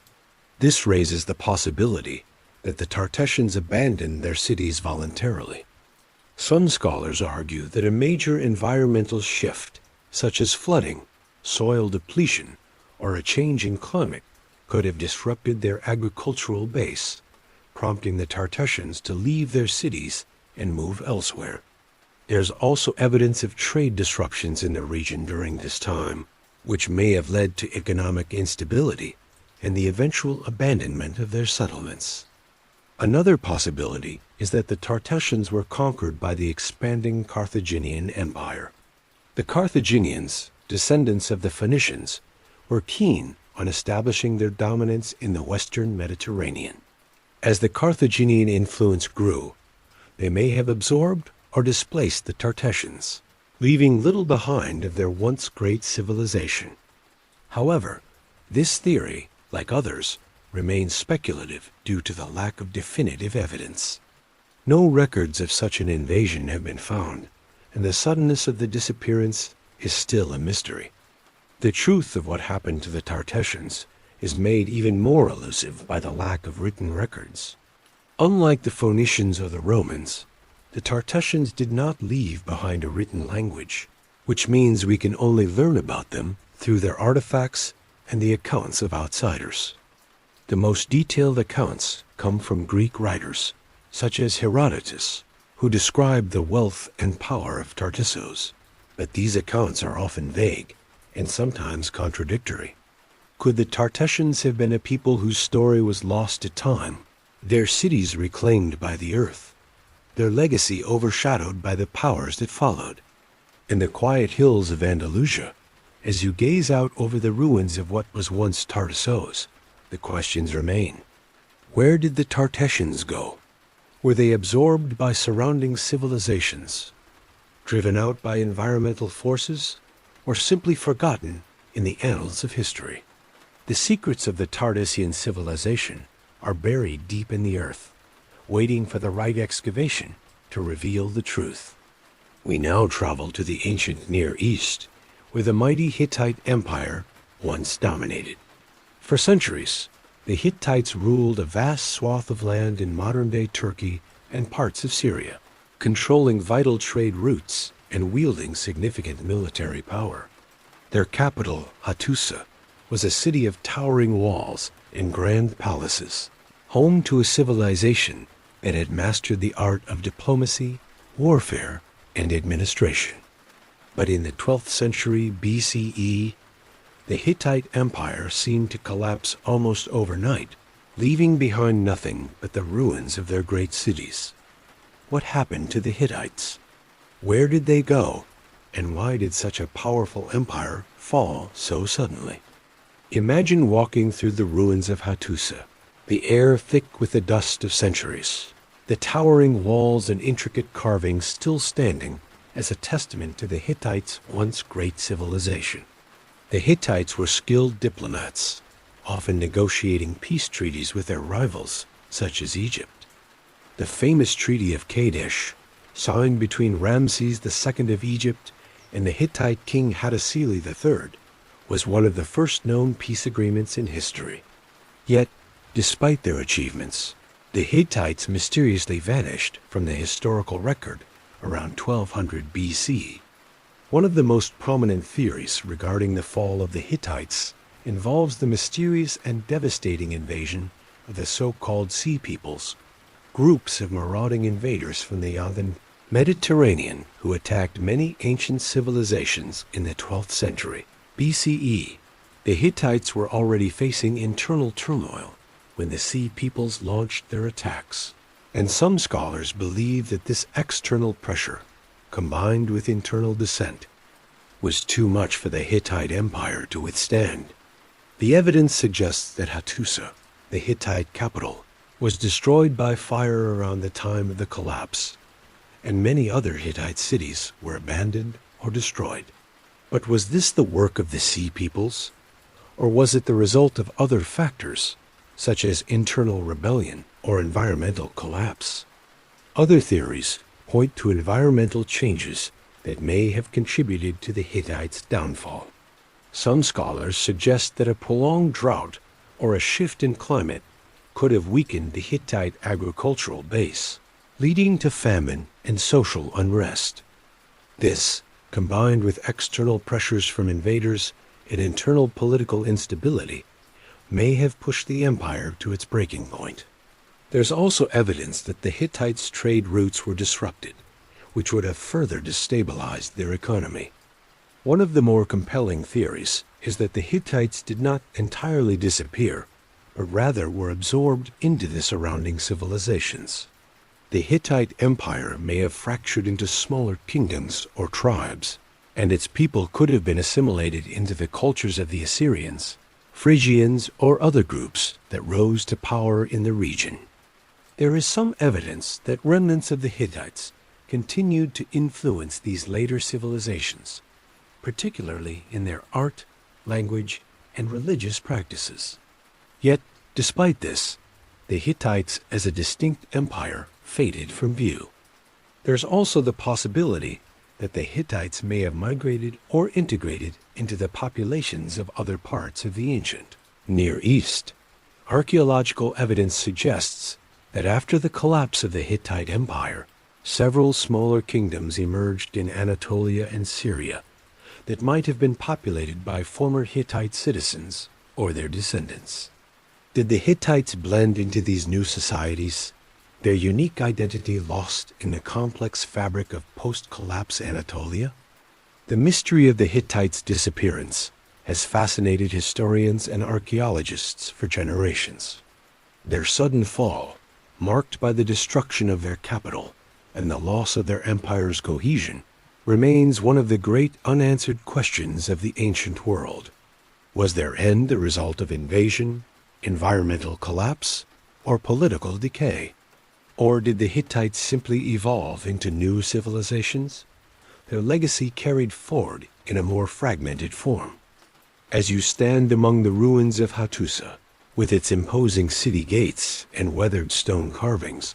This raises the possibility that the Tartessians abandoned their cities voluntarily. Some scholars argue that a major environmental shift, such as flooding, soil depletion, or a change in climate, could have disrupted their agricultural base, prompting the Tartessians to leave their cities and move elsewhere. There's also evidence of trade disruptions in the region during this time, which may have led to economic instability and the eventual abandonment of their settlements. Another possibility is that the Tartessians were conquered by the expanding Carthaginian Empire. The Carthaginians, descendants of the Phoenicians, were keen on establishing their dominance in the western Mediterranean. As the Carthaginian influence grew, they may have absorbed or displaced the Tartessians, leaving little behind of their once great civilization. However, this theory, like others, remains speculative due to the lack of definitive evidence. No records of such an invasion have been found, and the suddenness of the disappearance is still a mystery. The truth of what happened to the Tartessians is made even more elusive by the lack of written records. Unlike the Phoenicians or the Romans, the Tartessians did not leave behind a written language, which means we can only learn about them through their artifacts and the accounts of outsiders. The most detailed accounts come from Greek writers, such as Herodotus, who describe the wealth and power of Tartessos, but these accounts are often vague and sometimes contradictory. Could the Tartessians have been a people whose story was lost to time, their cities reclaimed by the earth, their legacy overshadowed by the powers that followed? In the quiet hills of Andalusia, as you gaze out over the ruins of what was once Tartessos, the questions remain. Where did the Tartessians go? Were they absorbed by surrounding civilizations, driven out by environmental forces, or simply forgotten in the annals of history? The secrets of the Tartessian civilization are buried deep in the earth, waiting for the right excavation to reveal the truth. We now travel to the ancient Near East, where the mighty Hittite Empire once dominated. For centuries, the Hittites ruled a vast swath of land in modern-day Turkey and parts of Syria, controlling vital trade routes and wielding significant military power. Their capital, Hattusa, was a city of towering walls and grand palaces, home to a civilization that had mastered the art of diplomacy, warfare, and administration. But in the 12th century BCE, the Hittite Empire seemed to collapse almost overnight, leaving behind nothing but the ruins of their great cities. What happened to the Hittites? Where did they go, and why did such a powerful empire fall so suddenly? Imagine walking through the ruins of Hattusa, the air thick with the dust of centuries, the towering walls and intricate carvings still standing as a testament to the Hittites' once great civilization. The Hittites were skilled diplomats, often negotiating peace treaties with their rivals, such as Egypt. The famous Treaty of Kadesh, signed between Ramses II of Egypt and the Hittite king Hattusili III, was one of the first known peace agreements in history. Yet, despite their achievements, the Hittites mysteriously vanished from the historical record around 1200 BC. One of the most prominent theories regarding the fall of the Hittites involves the mysterious and devastating invasion of the so-called Sea Peoples, groups of marauding invaders from the Yondan Mediterranean who attacked many ancient civilizations in the 12th century BCE. The Hittites were already facing internal turmoil when the Sea Peoples launched their attacks, and some scholars believe that this external pressure, combined with internal dissent, was too much for the Hittite Empire to withstand. The evidence suggests that Hattusa, the Hittite capital, was destroyed by fire around the time of the collapse, and many other Hittite cities were abandoned or destroyed. But was this the work of the Sea Peoples, or was it the result of other factors, such as internal rebellion or environmental collapse? Other theories point to environmental changes that may have contributed to the Hittites' downfall. Some scholars suggest that a prolonged drought or a shift in climate could have weakened the Hittite agricultural base, leading to famine and social unrest. This, combined with external pressures from invaders and internal political instability, may have pushed the empire to its breaking point. There's also evidence that the Hittites' trade routes were disrupted, which would have further destabilized their economy. One of the more compelling theories is that the Hittites did not entirely disappear, but rather were absorbed into the surrounding civilizations. The Hittite Empire may have fractured into smaller kingdoms or tribes, and its people could have been assimilated into the cultures of the Assyrians, Phrygians, or other groups that rose to power in the region. There is some evidence that remnants of the Hittites continued to influence these later civilizations, particularly in their art, language, and religious practices. Yet, Despite this, the Hittites as a distinct empire faded from view. There's also the possibility that the Hittites may have migrated or integrated into the populations of other parts of the ancient Near East. Archaeological evidence suggests that after the collapse of the Hittite Empire, several smaller kingdoms emerged in Anatolia and Syria that might have been populated by former Hittite citizens or their descendants. Did the Hittites blend into these new societies, their unique identity lost in the complex fabric of post-collapse Anatolia? The mystery of the Hittites' disappearance has fascinated historians and archaeologists for generations. Their sudden fall, marked by the destruction of their capital and the loss of their empire's cohesion, remains one of the great unanswered questions of the ancient world. Was their end the result of invasion, environmental collapse, or political decay? Or did the Hittites simply evolve into new civilizations, their legacy carried forward in a more fragmented form? As you stand among the ruins of Hattusa, with its imposing city gates and weathered stone carvings,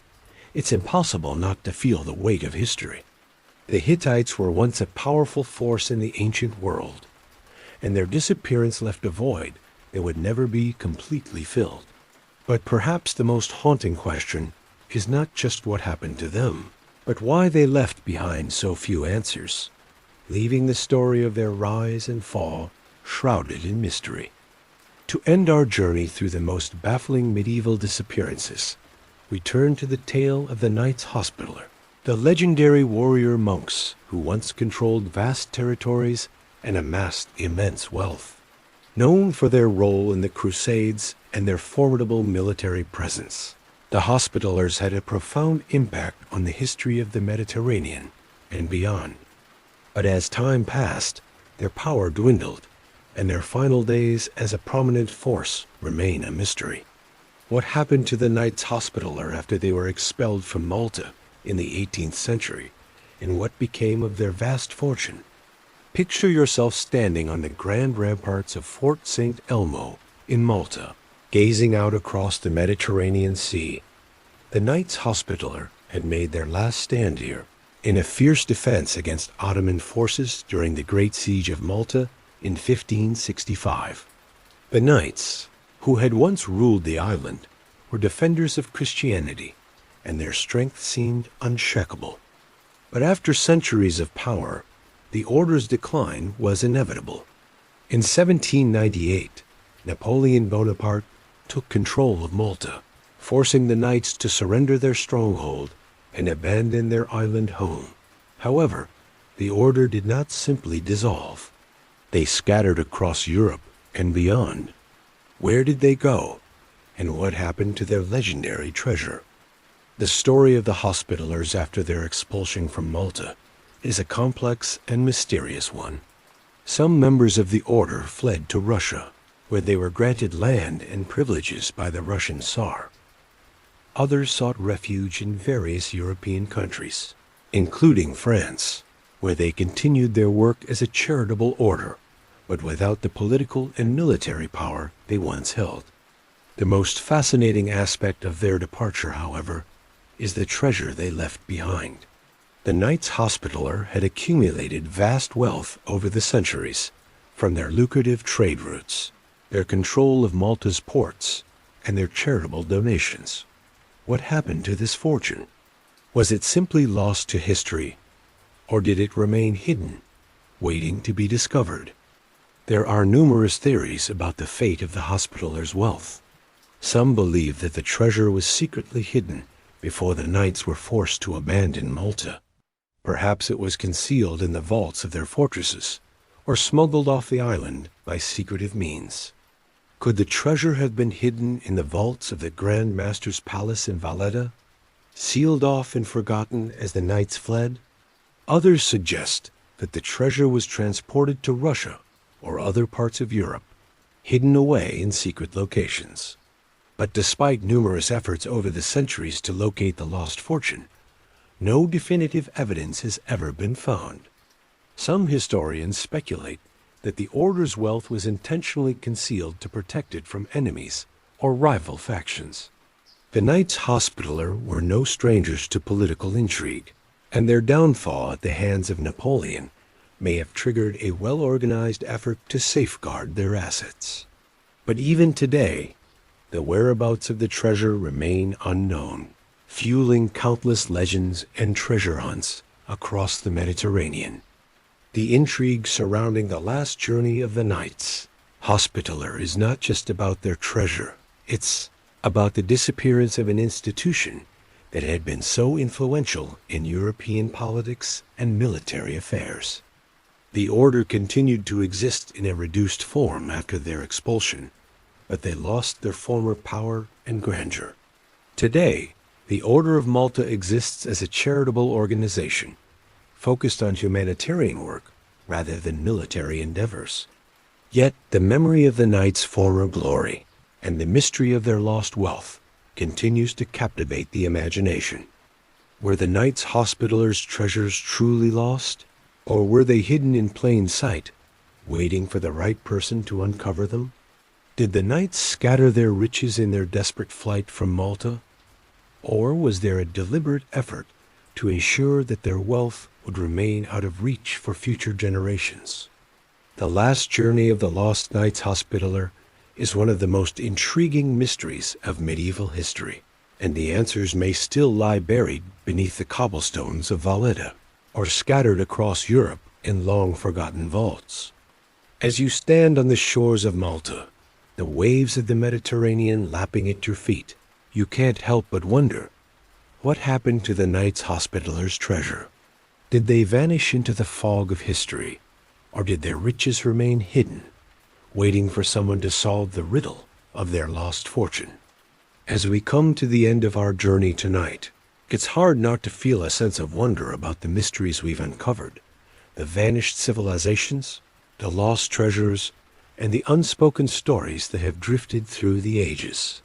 it's impossible not to feel the weight of history. The Hittites were once a powerful force in the ancient world, and their disappearance left a void that would never be completely filled. But perhaps the most haunting question is not just what happened to them, but why they left behind so few answers, leaving the story of their rise and fall shrouded in mystery. To end our journey through the most baffling medieval disappearances, we turn to the tale of the Knights Hospitaller, the legendary warrior monks who once controlled vast territories and amassed immense wealth. Known for their role in the Crusades and their formidable military presence, the Hospitallers had a profound impact on the history of the Mediterranean and beyond. But as time passed, their power dwindled, and their final days as a prominent force remain a mystery. What happened to the Knights Hospitaller after they were expelled from Malta in the 18th century, and what became of their vast fortune? Picture yourself standing on the grand ramparts of Fort St. Elmo in Malta, gazing out across the Mediterranean Sea. The Knights Hospitaller had made their last stand here in a fierce defense against Ottoman forces during the Great Siege of Malta in 1565. The Knights, who had once ruled the island, were defenders of Christianity, and their strength seemed unshakable. But after centuries of power, the order's decline was inevitable. In 1798, Napoleon Bonaparte took control of Malta, forcing the Knights to surrender their stronghold and abandon their island home. However, the order did not simply dissolve. They scattered across Europe and beyond. Where did they go, and what happened to their legendary treasure? The story of the Hospitallers after their expulsion from Malta is a complex and mysterious one. Some members of the order fled to Russia, where they were granted land and privileges by the Russian Tsar. Others sought refuge in various European countries, including France, where they continued their work as a charitable order, but without the political and military power they once held. The most fascinating aspect of their departure, however, is the treasure they left behind. The Knights Hospitaller had accumulated vast wealth over the centuries from their lucrative trade routes, their control of Malta's ports, and their charitable donations. What happened to this fortune? Was it simply lost to history, or did it remain hidden, waiting to be discovered? There are numerous theories about the fate of the Hospitallers' wealth. Some believe that the treasure was secretly hidden before the Knights were forced to abandon Malta. Perhaps it was concealed in the vaults of their fortresses, or smuggled off the island by secretive means. Could the treasure have been hidden in the vaults of the Grand Master's palace in Valletta, sealed off and forgotten as the Knights fled? Others suggest that the treasure was transported to Russia or other parts of Europe, hidden away in secret locations. But despite numerous efforts over the centuries to locate the lost fortune, no definitive evidence has ever been found. Some historians speculate that the order's wealth was intentionally concealed to protect it from enemies or rival factions. The Knights Hospitaller were no strangers to political intrigue, and their downfall at the hands of Napoleon may have triggered a well-organized effort to safeguard their assets. But even today, the whereabouts of the treasure remain unknown, fueling countless legends and treasure hunts across the Mediterranean. The intrigue surrounding the last journey of the Knights Hospitaller is not just about their treasure. It's about the disappearance of an institution that had been so influential in European politics and military affairs. The order continued to exist in a reduced form after their expulsion, but they lost their former power and grandeur. Today, the Order of Malta exists as a charitable organization, focused on humanitarian work rather than military endeavors. Yet the memory of the Knights' former glory and the mystery of their lost wealth continues to captivate the imagination. Were the Knights Hospitallers' treasures truly lost, or were they hidden in plain sight, waiting for the right person to uncover them? Did the Knights scatter their riches in their desperate flight from Malta, or was there a deliberate effort to ensure that their wealth would remain out of reach for future generations? The last journey of the lost Knights Hospitaller is one of the most intriguing mysteries of medieval history, and the answers may still lie buried beneath the cobblestones of Valletta, or scattered across Europe in long-forgotten vaults. As you stand on the shores of Malta, the waves of the Mediterranean lapping at your feet, you can't help but wonder, what happened to the Knights Hospitallers' treasure? Did they vanish into the fog of history, or did their riches remain hidden, waiting for someone to solve the riddle of their lost fortune? As we come to the end of our journey tonight, it's hard not to feel a sense of wonder about the mysteries we've uncovered, the vanished civilizations, the lost treasures, and the unspoken stories that have drifted through the ages.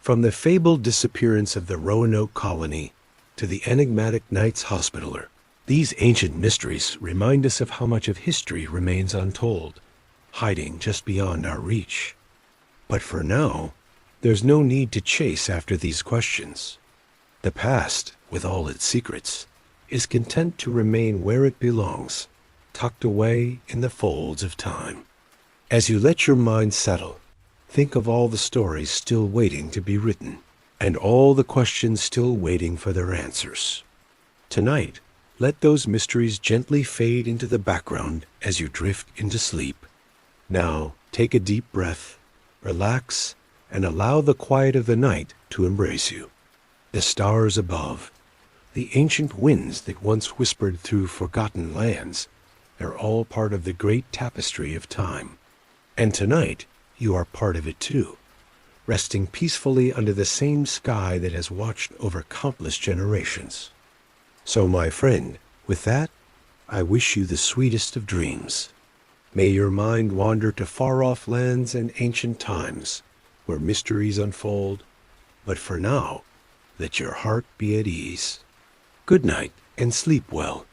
From the fabled disappearance of the Roanoke colony to the enigmatic Knights Hospitaller, these ancient mysteries remind us of how much of history remains untold, hiding just beyond our reach. But for now, there's no need to chase after these questions. The past, with all its secrets, is content to remain where it belongs, tucked away in the folds of time. As you let your mind settle, think of all the stories still waiting to be written, and all the questions still waiting for their answers. Tonight, let those mysteries gently fade into the background as you drift into sleep. Now, take a deep breath, relax, and allow the quiet of the night to embrace you. The stars above, the ancient winds that once whispered through forgotten lands, they're all part of the great tapestry of time. And tonight, you are part of it too, resting peacefully under the same sky that has watched over countless generations. So, my friend, with that, I wish you the sweetest of dreams. May your mind wander to far-off lands and ancient times, where mysteries unfold, but for now, let your heart be at ease. Good night, and sleep well.